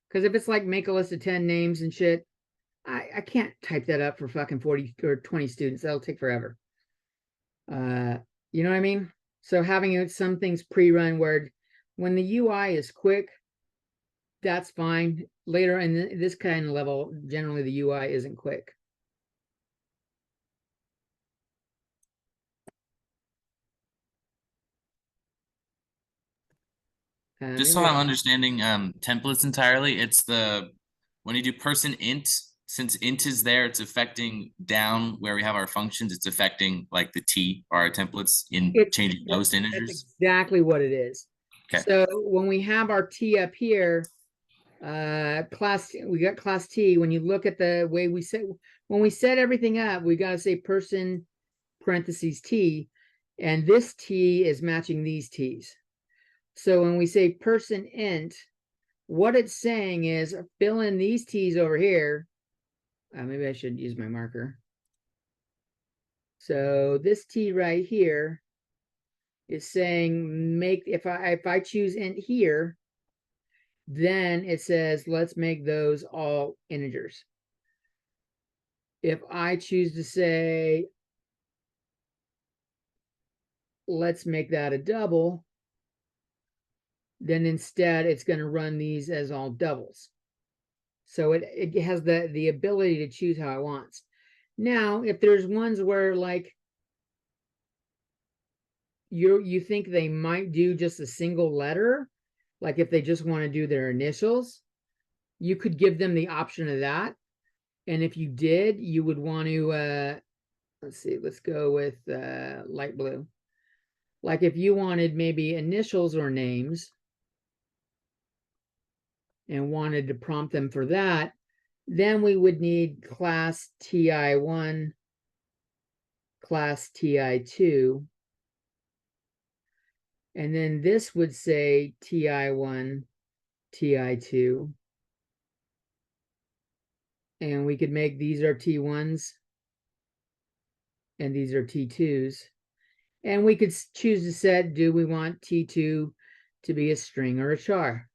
because if it's like make a list of 10 names and shit, I can't type that up for fucking 40 or 20 students. That'll take forever. You know what I mean? So having some things pre-run where when the UI is quick, that's fine. Later in this kind of level, generally the UI isn't quick. Just so I'm understanding templates entirely, it's the when you do person int, since int is there, it's affecting down where we have our functions, it's affecting like the T or our templates in changing those to integers. That's exactly what it is. Okay. So when we have our T up here, we got class T. When you look at the way we set, when we set everything up, we got to say person parentheses T, and this T is matching these T's. So when we say person int, what it's saying is fill in these T's over here. Maybe I should use my marker. So this T right here is saying make, if I choose int here, then it says let's make those all integers. If I choose to say let's make that a double, then instead it's going to run these as all doubles. So it has the ability to choose how it wants. Now, if there's ones where like you think they might do just a single letter, like if they just want to do their initials, you could give them the option of that. And if you did, you would want to let's see, let's go with light blue. Like if you wanted maybe initials or names and wanted to prompt them for that, then we would need class TI1, class TI2. And then this would say TI1, TI2. And we could make these are T1s and these are T2s. And we could choose to set, do we want T2 to be a string or a char?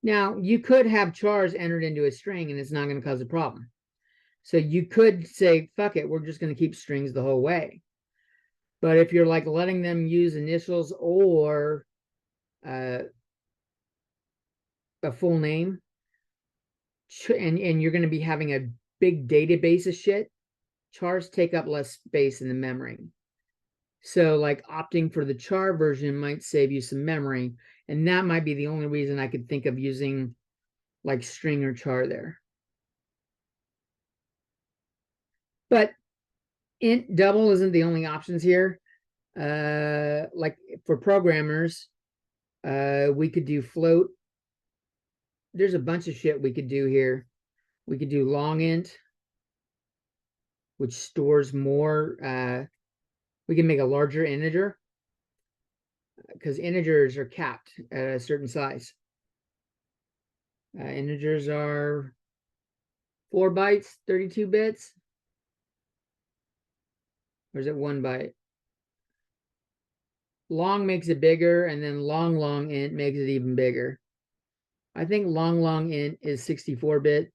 Now, you could have chars entered into a string and it's not going to cause a problem. So you could say, fuck it, we're just going to keep strings the whole way. But if you're like letting them use initials or a full name, and you're going to be having a big database of shit, chars take up less space in the memory. So like opting for the char version might save you some memory. And that might be the only reason I could think of using like string or char there. But int double isn't the only options here. Like for programmers, we could do float. There's a bunch of shit we could do here. We could do long int, which stores more. We can make a larger integer because integers are capped at a certain size. Integers are 4 bytes, 32 bits. Or is it 1 byte? Long makes it bigger, and then long int makes it even bigger. I think long int is 64-bit.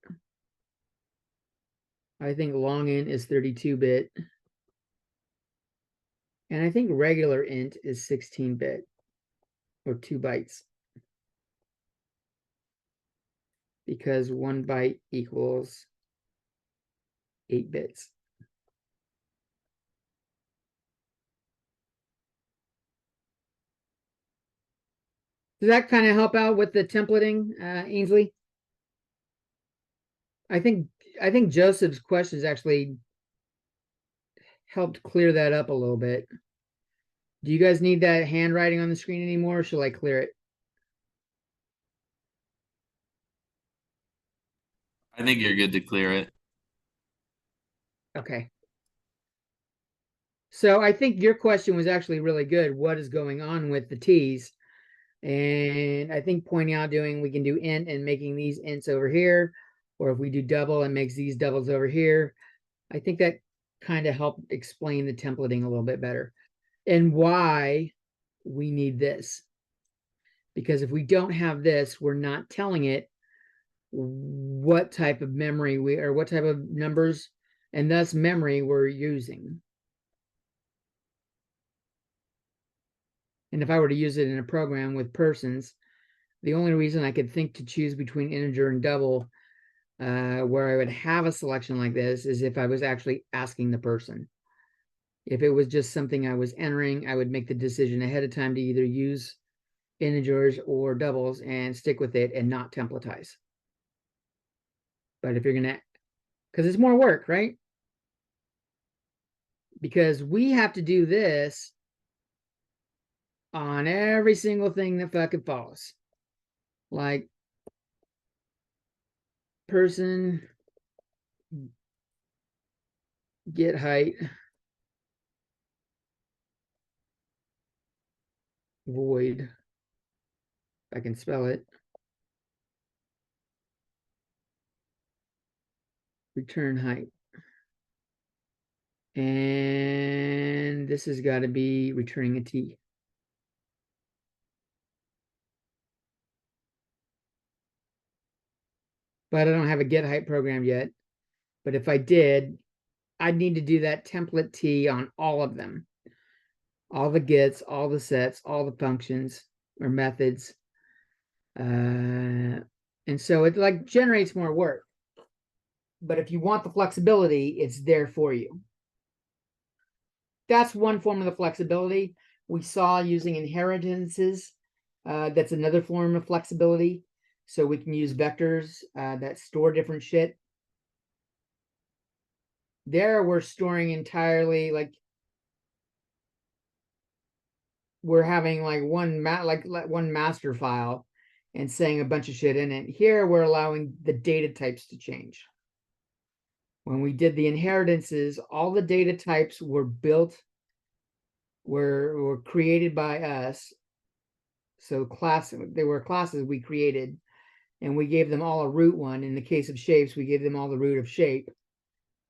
I think long int is 32-bit. And I think regular int is 16-bit or 2 bytes. Because 1 byte equals 8 bits. Does that kind of help out with the templating, Ainsley? I think Joseph's questions actually helped clear that up a little bit. Do you guys need that handwriting on the screen anymore, or shall I clear it? I think you're good to clear it. Okay. So I think your question was actually really good. What is going on with the T's? And I think pointing out we can do int and making these ints over here, or if we do double and makes these doubles over here, I think that kind of helped explain the templating a little bit better and why we need this. Because if we don't have this, we're not telling it what type of memory or what type of numbers and thus memory we're using. And if I were to use it in a program with persons, the only reason I could think to choose between integer and double, where I would have a selection like this, is if I was actually asking the person. If it was just something I was entering, I would make the decision ahead of time to either use integers or doubles and stick with it and not templatize. But if you're going to, because it's more work, right? Because we have to do this on every single thing that fucking follows. Like person get height void, if I can spell it, return height. And this has got to be returning a T. But I don't have a get height program yet. But if I did, I'd need to do that template T on all of them. All the gets, all the sets, all the functions or methods. And so it like generates more work. But if you want the flexibility, it's there for you. That's one form of the flexibility. We saw using inheritances. That's another form of flexibility. So we can use vectors that store different shit. There we're storing entirely, like we're having like one master file and saying a bunch of shit in it. Here we're allowing the data types to change. When we did the inheritances, all the data types were built, were created by us. So they were classes we created, and we gave them all a root one. In the case of shapes, we gave them all the root of shape.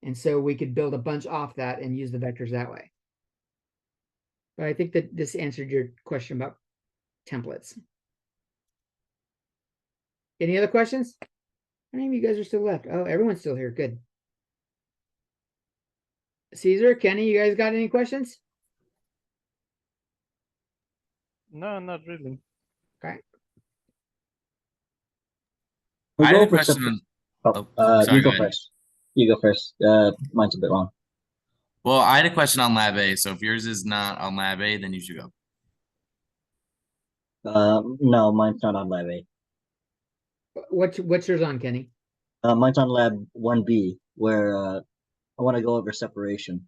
And so we could build a bunch off that and use the vectors that way. But I think that this answered your question about templates. Any other questions? How many of you guys are still left? Oh, everyone's still here. Good. Caesar, Kenny, you guys got any questions? No, not really. Okay. I had a We'll go for question on. Oh, sorry, you go go ahead. first. You go first. Mine's a bit long. Well, I had a question on Lab A. So if yours is not on Lab A, then you should go. No, mine's not on Lab A. What's yours on, Kenny? Mine's on Lab 1B, where I want to go over separation.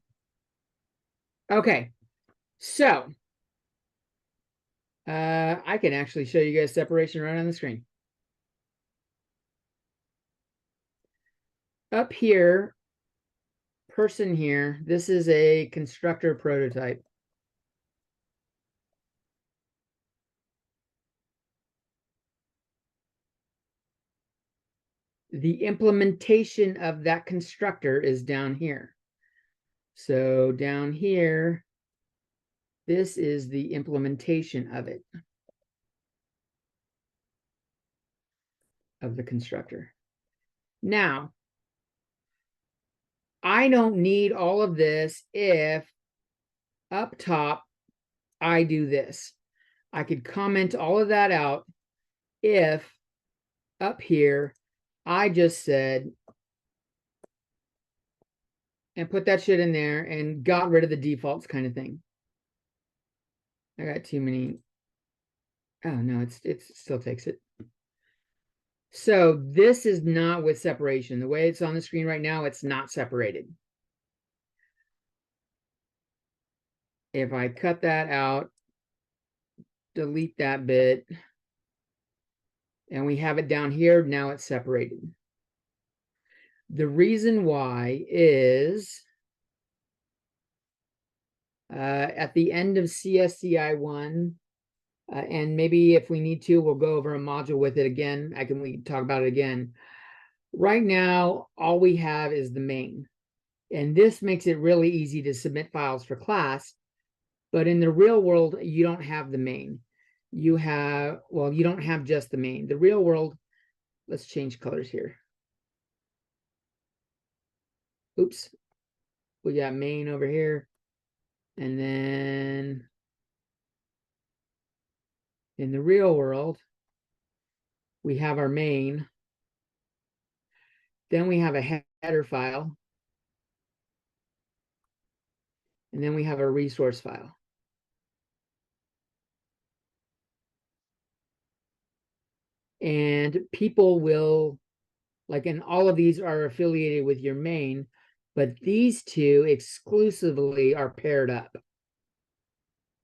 Okay. So I can actually show you guys separation right on the screen. Up here, person here, this is a constructor prototype. The implementation of that constructor is down here. So down here, this is the implementation of it, of the constructor. Now, I don't need all of this if up top I do this. I could comment all of that out if up here I just said, and put that shit in there and got rid of the defaults kind of thing. I got too many. Oh no, it still takes it. So this is not with separation. The way it's on the screen right now, it's not separated. If I cut that out, delete that bit, and we have it down here, now it's separated. The reason why is at the end of CSCI 1, and maybe if we need to, we'll go over a module with it again. We can talk about it again. Right now, all we have is the main. And this makes it really easy to submit files for class. But in the real world, you don't have the main. You don't have just the main. The real world, let's change colors here. Oops. We got main over here. And then in the real world, we have our main. Then we have a header file. And then we have a resource file. And people will, and all of these are affiliated with your main, but these two exclusively are paired up.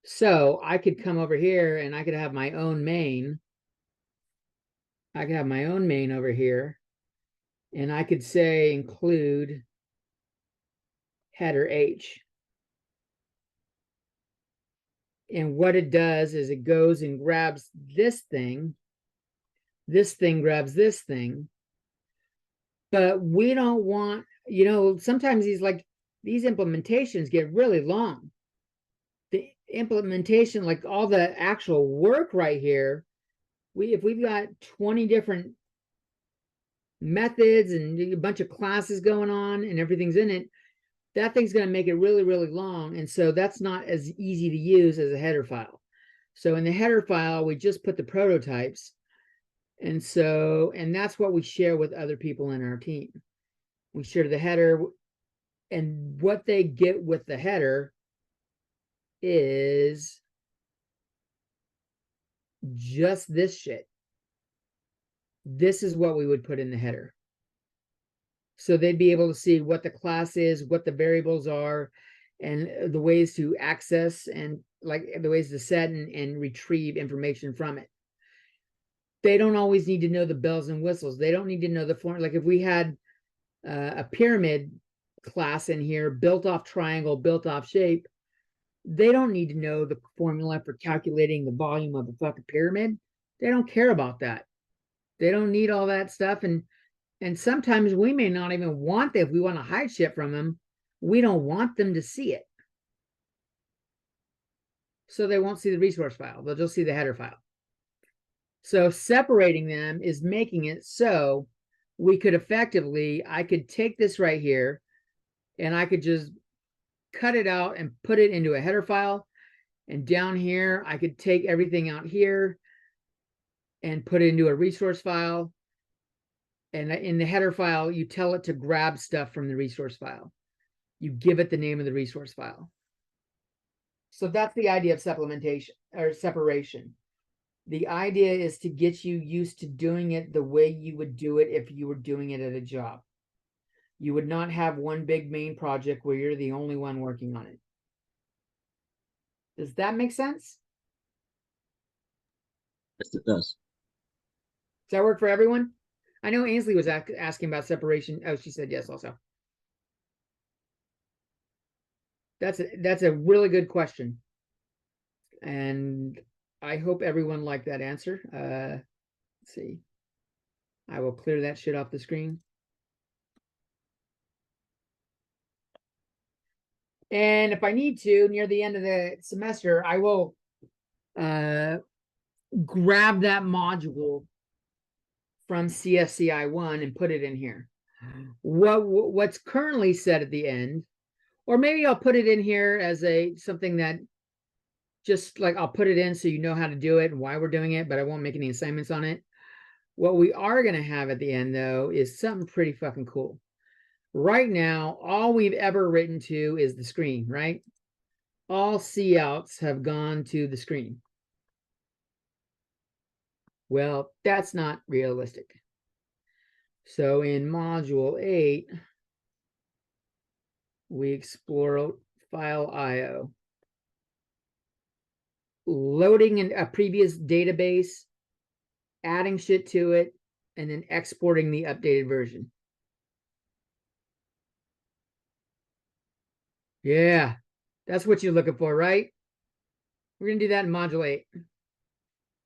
So I could come over here and I could have my own main. I could have my own main over here. And I could say include header H. And what it does is it goes and grabs this thing. This thing grabs this thing. But we don't want, sometimes these implementations get really long. The implementation, like all the actual work right here, if we've got 20 different methods and a bunch of classes going on and everything's in it, that thing's going to make it really, really long. And so that's not as easy to use as a header file. So in the header file, we just put the prototypes. And that's what we share with other people in our team. We share the header, and what they get with the header is just this shit. This is what we would put in the header. So they'd be able to see what the class is, what the variables are, and the ways to access and like the ways to set and retrieve information from it. They don't always need to know the bells and whistles. They don't need to know the form. Like if we had a pyramid class in here built off triangle, built off shape, they don't need to know the formula for calculating the volume of a fucking pyramid. They don't care about that. They don't need all that stuff. And sometimes we may not even want that. If we want to hide shit from them, we don't want them to see it. So they won't see the resource file. They'll just see the header file. So separating them is making it so we could effectively, I could take this right here and I could just cut it out and put it into a header file. And down here, I could take everything out here and put it into a resource file. And in the header file, you tell it to grab stuff from the resource file. You give it the name of the resource file. So that's the idea of supplementation or separation. The idea is to get you used to doing it the way you would do it if you were doing it at a job. You would not have one big main project where you're the only one working on it. Does that make sense? Yes, it does. Does that work for everyone? I know Ainsley was asking about separation. Oh, she said yes also. That's a really good question. And I hope everyone liked that answer. Let's see. I will clear that shit off the screen. And if I need to, near the end of the semester, I will grab that module from CSCI 1 and put it in here. What's currently set at the end, or maybe I'll put it in here as something that just like I'll put it in so you know how to do it and why we're doing it, but I won't make any assignments on it. What we are going to have at the end, though, is something pretty fucking cool. Right now, all we've ever written to is the screen, right? All COUTs have gone to the screen. Well, that's not realistic. So in module 8, we explore file IO. Loading a previous database, adding shit to it, and then exporting the updated version. Yeah, that's what you're looking for, right? We're going to do that in module 8.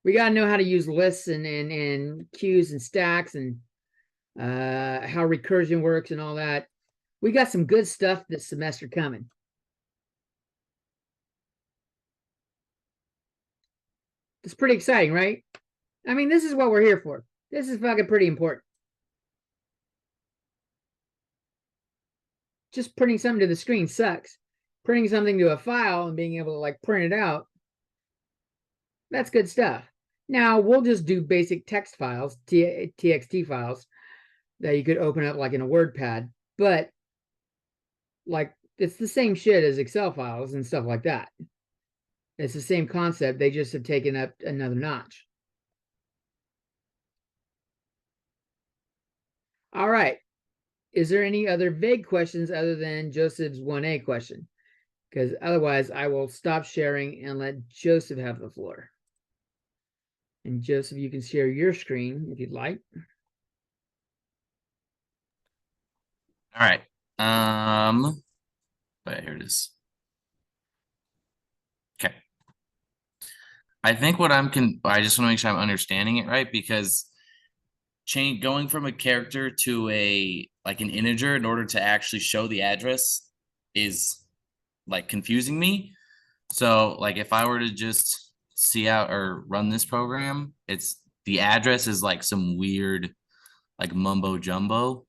We got to know how to use lists and queues and stacks and how recursion works and all that. We got some good stuff this semester coming. It's pretty exciting, right? I mean, this is what we're here for. This is fucking pretty important. Just printing something to the screen sucks. Printing something to a file and being able to like print it out, that's good stuff. Now we'll just do basic text files, TXT files that you could open up like in a WordPad, but like it's the same shit as Excel files and stuff like that. It's the same concept. They just have taken up another notch. All right. Is there any other vague questions other than Joseph's 1A question? Because otherwise I will stop sharing and let Joseph have the floor. And Joseph, you can share your screen if you'd like. All right. But here it is. Okay. I think what I just want to make sure I'm understanding it right, because going from a character to an integer in order to actually show the address is like confusing me. So like if I were to just see out or run this program, the address is like some weird like mumbo jumbo.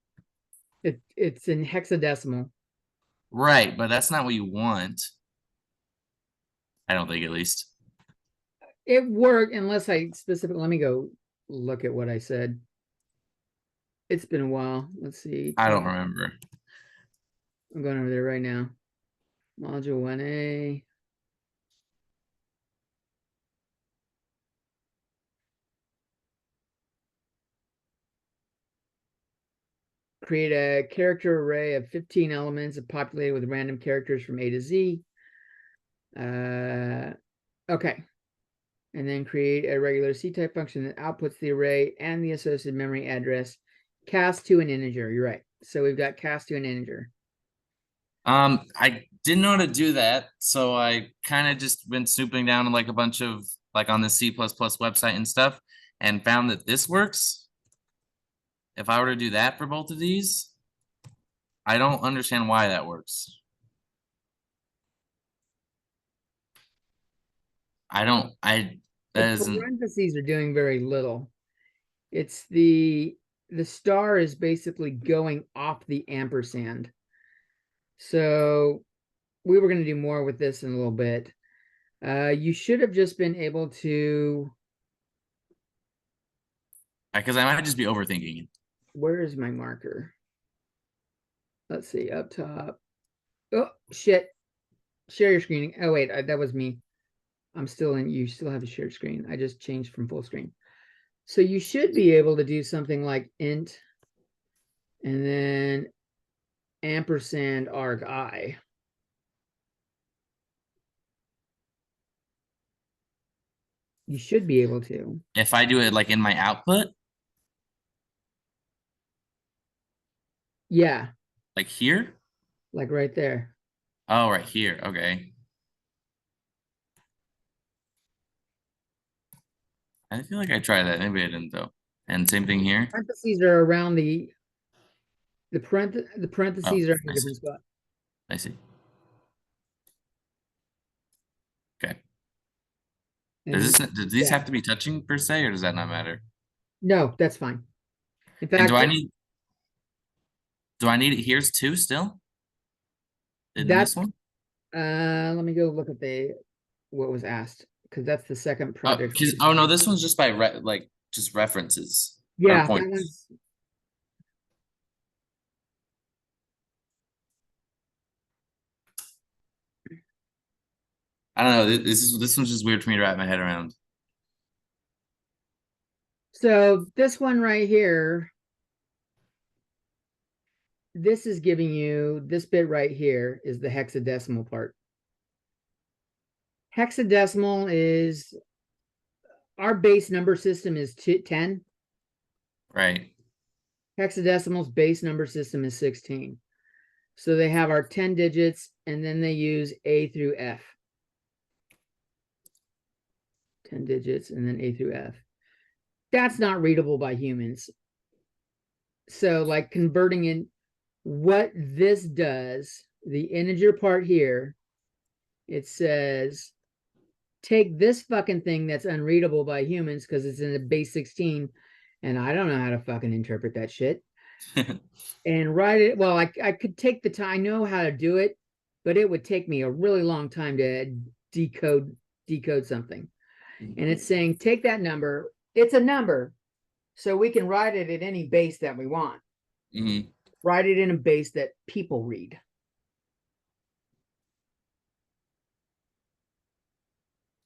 It's in hexadecimal. Right, but that's not what you want. I don't think, at least. It worked unless I specifically, let me go look at what I said. It's been a while. Let's see. I don't remember. I'm going over there right now. Module 1A. create a character array of 15 elements populated with random characters from A to Z. Okay. And then create a regular C-type function that outputs the array and the associated memory address cast to an integer. You're right. So we've got cast to an integer. I didn't know how to do that, so I kind of just been snooping down on like a bunch of like on the C++ website and stuff, and found that this works. If I were to do that for both of these, I don't understand why that works. That The isn't, parentheses are doing very little. It's the star is basically going off the ampersand. So we were going to do more with this in a little bit. You should have just been able to. because I might just be overthinking it. Where is my marker? Let's see, up top. Oh, shit. Share your screen. Oh, wait, that was me. I'm still in. You still have a shared screen. I just changed from full screen. So you should be able to do something like int and then ampersand arg_i. You should be able to. If I do it like in my output, Yeah, like here. like right there. Oh, right here. Okay. I feel like I tried that. Maybe I didn't though. And same thing here. Parentheses are around the parentheses Oh, are in a I see. different spot. I see. Okay. And Do these yeah. have to be touching per se, or does that not matter? No, that's fine. In And fact, do I need it here's too still? In that's this one? let me go look at what was asked, because that's the second project. Oh no, this one's just by like just references. Yeah, or that points. one's I don't know. This one's just weird for me to wrap my head around. so this one right here. This is giving you this bit right here is the hexadecimal part. Hexadecimal is our base number system is 10. Right. Hexadecimal's base number system is 16. So they have our 10 digits and then they use A through F. 10 digits and then A through F. That's not readable by humans. So like converting in what this does, the integer part here, it says, take this fucking thing that's unreadable by humans because it's in the base 16, and I don't know how to fucking interpret that shit. And write it. Well, I could take the time. I know how to do it, but it would take me a really long time to decode something. And it's saying, take that number. It's a number, so we can write it at any base that we want. Mm-hmm. Write it in a base that people read.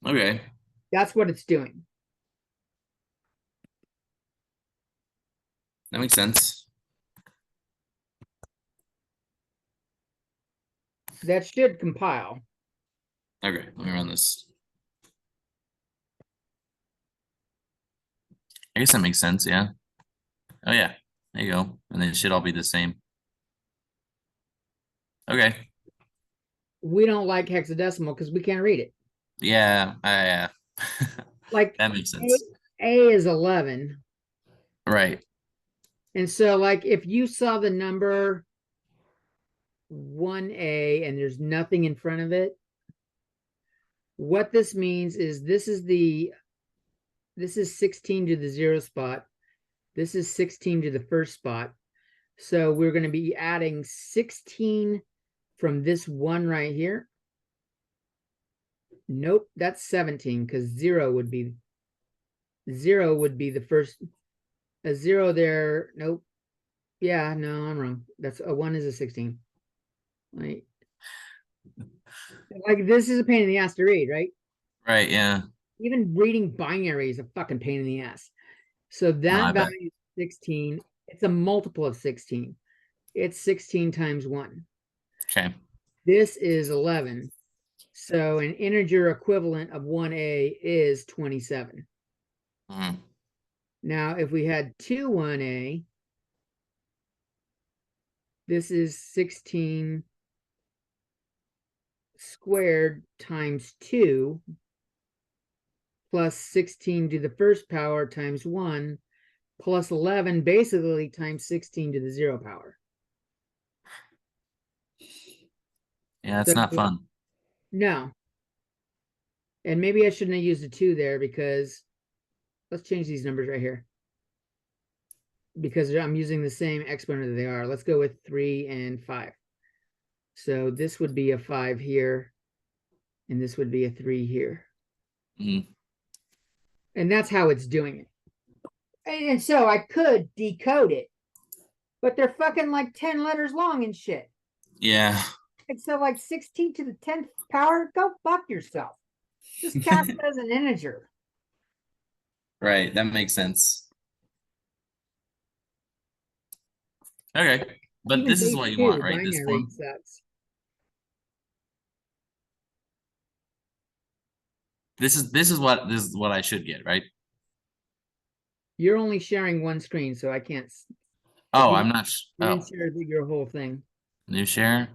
Okay. That's what it's doing. That makes sense. That should compile. Okay, let me run this. I guess that makes sense, yeah. Oh yeah, there you go. And then it should all be the same. Okay. We don't like hexadecimal because we can't read it. Yeah, yeah. Like that makes sense. A is 11. Right. And so like if you saw the number 1A and there's nothing in front of it, what this means is this is 16 to the 0 spot. This is 16 to the first spot. So we're going to be adding 16 from this one right here. Nope, that's 17 because 0 would be the first. A 0 there. Nope. Yeah, no, I'm wrong. That's a 1 is a 16. Like this is a pain in the ass to read, right? Right, yeah. Even reading binary is a fucking pain in the ass. So that value is 16. It's a multiple of 16. It's 16 times 1. Okay. This is 11. So an integer equivalent of 1a is 27. Mhm. Now, if we had two 1a, this is 16 squared times 2 plus 16 to the first power times 1 plus 11 basically times 16 to the 0 power. Yeah, that's So, not fun. no. And maybe I shouldn't have used a 2 there because let's change these numbers right here. Because I'm using the same exponent that they are. Let's go with 3 and 5. So this would be a 5 here, and this would be a 3 here. Mhm. And that's how it's doing it. And so I could decode it, but they're fucking like 10 letters long and shit. Yeah. And so like 16 to the 10th power, go fuck yourself. Just cast it as an integer. Right. That makes sense. Okay. But Even this is base what you 2, want, right? This binary one. sucks. This is what I should get, right? You're only sharing one screen, so I can't. Oh, you, I'm not. You Oh, didn't share your whole thing. new share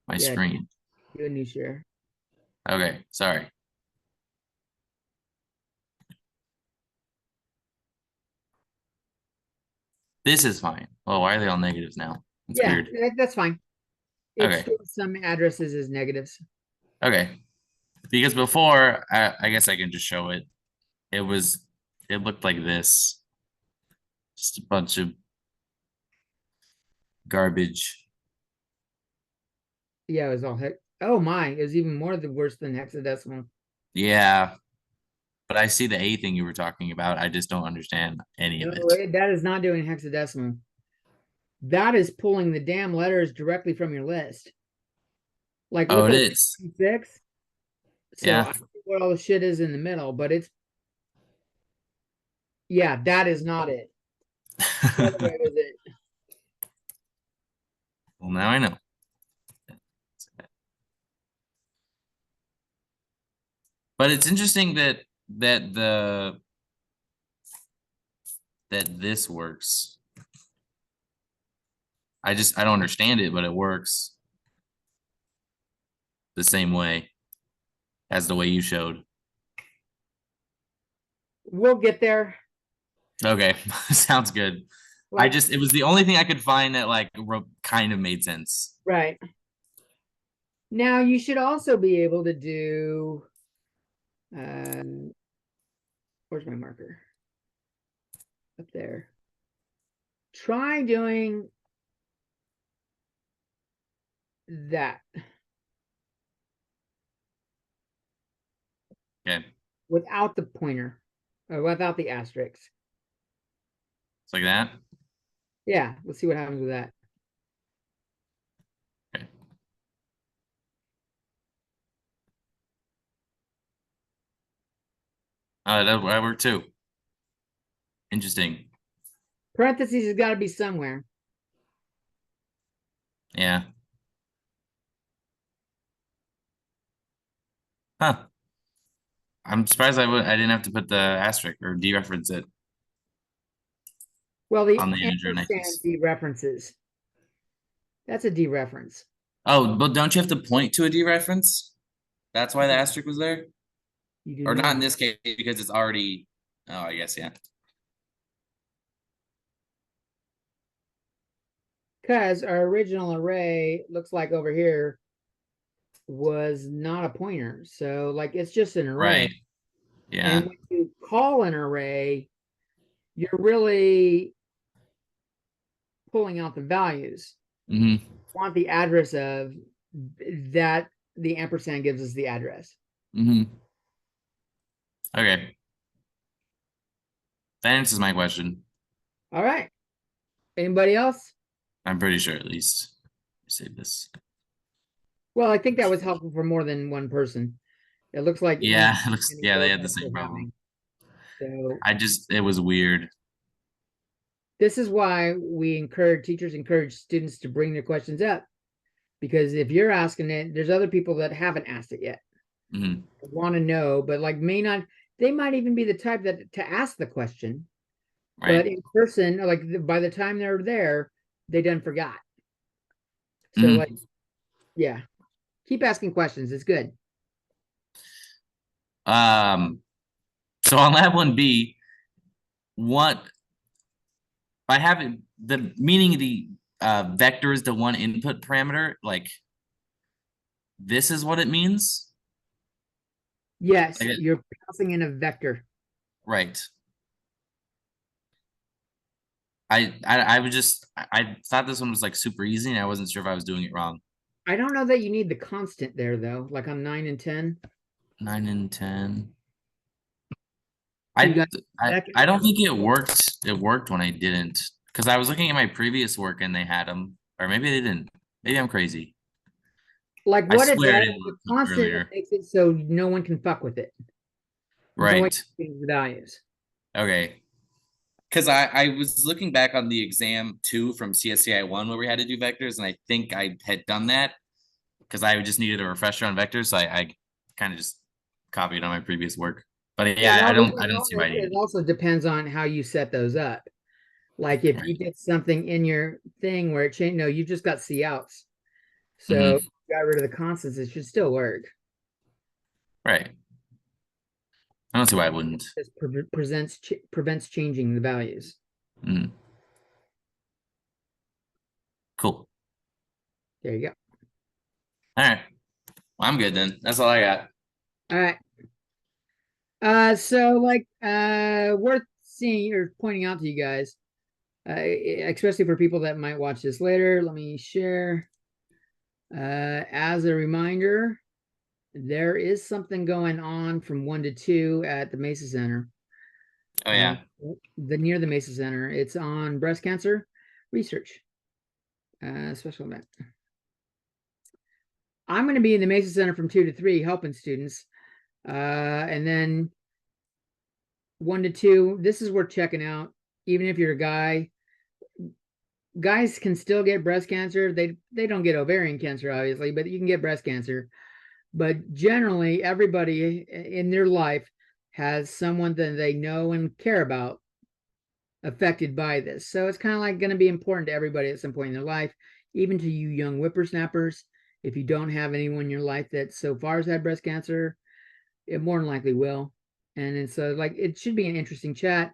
my Yeah, screen. do a new share. Okay, sorry. This is fine. Oh, why are they all negatives now? That's Yeah, weird. that's fine. It Okay. shows some addresses as negatives. Okay. Because before, I guess I can just show it. It looked like this. Just a bunch of garbage. Yeah, it was all heck. Oh my, it was even more worse than hexadecimal. Yeah. But I see the A thing you were talking about. I just don't understand any of No, it. that is not doing hexadecimal. That is pulling the damn letters directly from your list. Like Oh, look it at is. 6. So Yeah. I don't know what all the shit is in the middle, but it's yeah, that is not it. What other way was it? Well, now I know. But it's interesting that this works. I don't understand it, but it works the same way as the way you showed. We'll get there. Okay, sounds good. Like, It was the only thing I could find that like kind of made sense. right. Now you should also be able to do where's my marker? Up there. Try doing that Okay, without the pointer or without the asterisk. it's like that. Yeah, let's see what happens with that. Okay. That worked too. Interesting. Parentheses has got to be somewhere. Yeah. Huh. I'm surprised I didn't have to put the asterisk or dereference it Well, the on the integer ampersand next. dereferences. That's a dereference. Oh, but don't you have to point to a dereference? That's why the asterisk was there? You do Or not in not. this case because it's already. Oh, I guess yeah. Because our original array looks like over here was not a pointer. So like it's just an array. Right. Yeah. And when you call an array, you're really pulling out the values. Mm-hmm. Want the address of that, the ampersand gives us the address. Mm-hmm. Okay. That answers my question. All right. Anybody else? I'm pretty sure at least. Save this. Well, I think that was helpful for more than one person. It looks like Yeah, it looks, yeah, they had the that's same what's problem. happening. So It was weird. This is why teachers encourage students to bring their questions up. Because if you're asking it, there's other people that haven't asked it yet. Mhm. Want to know, but like they might even be the type that to ask the question, but Right. in person, like by the time they're there, they done forgot. So like, Mhm. yeah, keep asking questions. It's good. So on lab 1B, what by having the meaning of the vector is the one input parameter, like this is what it means? Yes, Like you're passing in a vector. right. I was just I thought this one was like super easy and I wasn't sure if I was doing it wrong. I don't know that you need the constant there though, like on 9 and 10. 9 and 10. You got I don't think it worked. It worked when I didn't, because I was looking at my previous work and they had them, or maybe they didn't. Maybe I'm crazy. like I what it's swear I at, didn't the look constant earlier. makes it so no one can fuck with it. There's no way to Right. change the values. Okay. Because I was looking back on the exam 2 from CSCI 1 where we had to do vectors, and I think I had done that because I just needed a refresher on vectors. So I kind of just copied on my previous work. But Yeah, yeah, well, I don't see why I it needed it. also depends on how you set those up. Like if you Right. get something in your thing where it changed, no, you just got C outs. So Hmm. got rid of the constants, it should still work. Right. I don't see why I wouldn't. It prevents changing the values. Mhm. Cool. There you go. All right. Well, I'm good then. That's all I got. All right. So like worth seeing or pointing out to you guys, especially for people that might watch this later. Let me share. As a reminder, there is something going on from 1 to 2 at the Mesa Center. Oh yeah. Near the Mesa Center. It's on breast cancer research. Special event. I'm going to be in the Mesa Center from 2 to 3 helping students. And then 1 to 2, this is worth checking out. Even if you're a guy, guys can still get breast cancer. They don't get ovarian cancer, obviously, but you can get breast cancer. But generally, everybody in their life has someone that they know and care about affected by this. So it's kind of like going to be important to everybody at some point in their life, even to you young whippersnappers. If you don't have anyone in your life that so far has had breast cancer, it more than likely will. And so like it should be an interesting chat.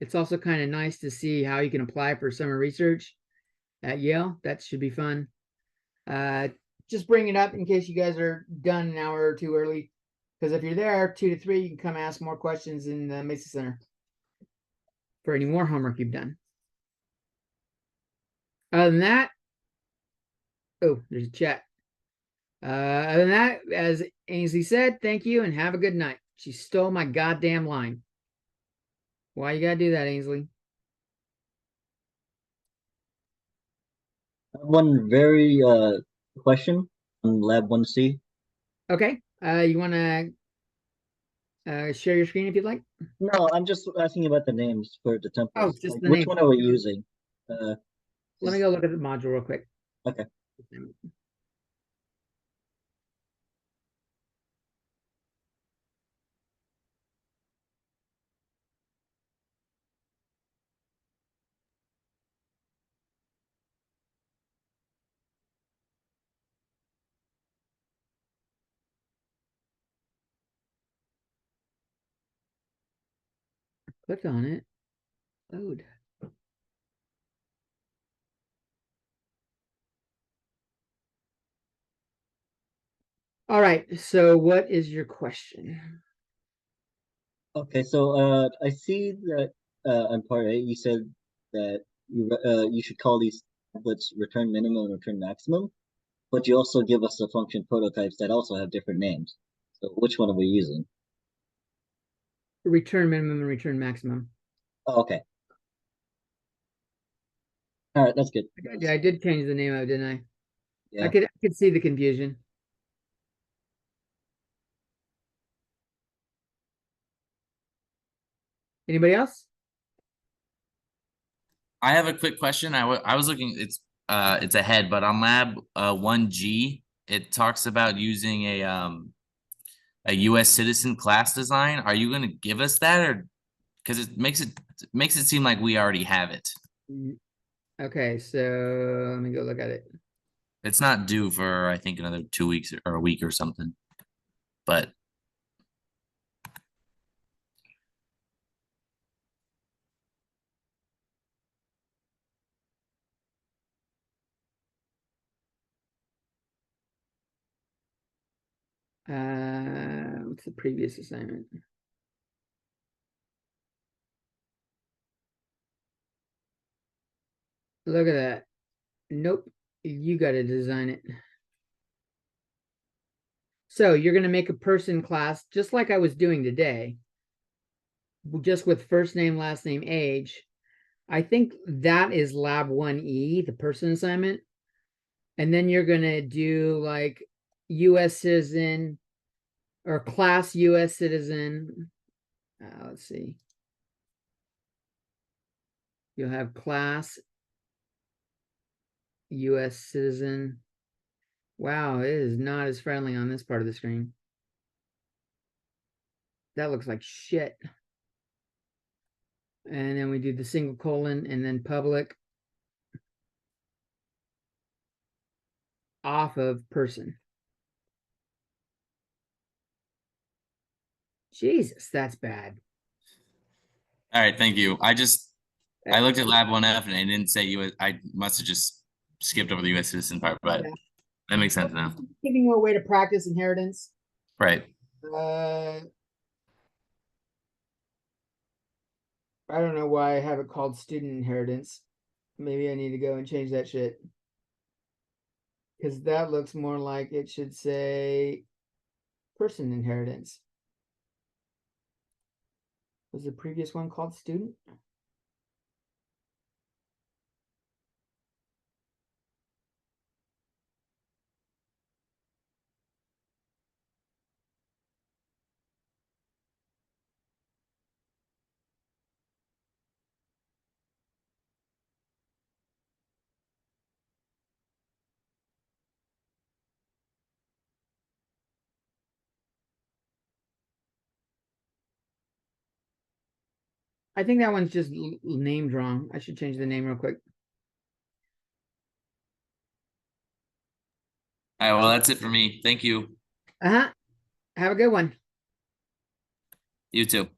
It's also kind of nice to see how you can apply for summer research at Yale. That should be fun. Uh, just bring it up in case you guys are done an hour or two early. Because if you're there 2 to 3, you can come ask more questions in the Mesa Center for any more homework you've done. Other than that, oh, there's a chat. Other than that, as Ainsley said, thank you and have a good night. She stole my goddamn line. Why you gotta do that, Ainsley? One very question on Lab 1C. Okay. You wanna share your screen if you'd like? No, I'm just asking about the names for the Oh, templates. just Like, the which name. one are we using? Let me Is go look at the module real quick. okay. Click on it. Load. All right. So what is your question? Okay, so I see that on part A you said that you should call these templates return minimum and return maximum, but you also give us the function prototypes that also have different names. So which one are we using? Return minimum and return maximum. Oh, okay. All right, that's good. Yeah, I did change the name of it, didn't I? Yeah. I could see the confusion. Anybody else? I have a quick question. I was looking, it's ahead, but on lab 1G, it talks about using a US citizen class design. Are you gonna give us that, or because it makes it seem like we already have it. Okay, so let me go look at it. It's not due for I think another 2 weeks or a week or something. But What's the previous assignment? Look at that. Nope, you got to design it. So you're going to make a person class just like I was doing today, just with first name, last name, age. I think that is lab 1E, the person assignment. And then you're going to do like US citizen or class US citizen. Let's see. You'll have class US citizen. Wow, it is not as friendly on this part of the screen. That looks like shit. And then we do the single colon and then public off of person. Jesus, that's bad. all right, thank you. I looked at lab 1F and it didn't say US. I must have just skipped over the US citizen part, but Yeah. that makes sense now. Giving you a way to practice inheritance. Right. I don't know why I have it called student inheritance. Maybe I need to go and change that shit. Because that looks more like it should say person inheritance. Was the previous one called student? I think that one's just named wrong. I should change the name real quick. All right, well, that's it for me. Thank you. Uh-huh. Have a good one. You too.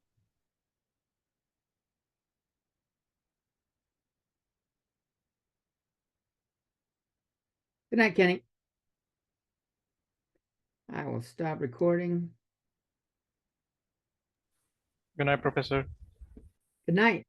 Good night, Kenny. I will stop recording. Good night, Professor. Good night.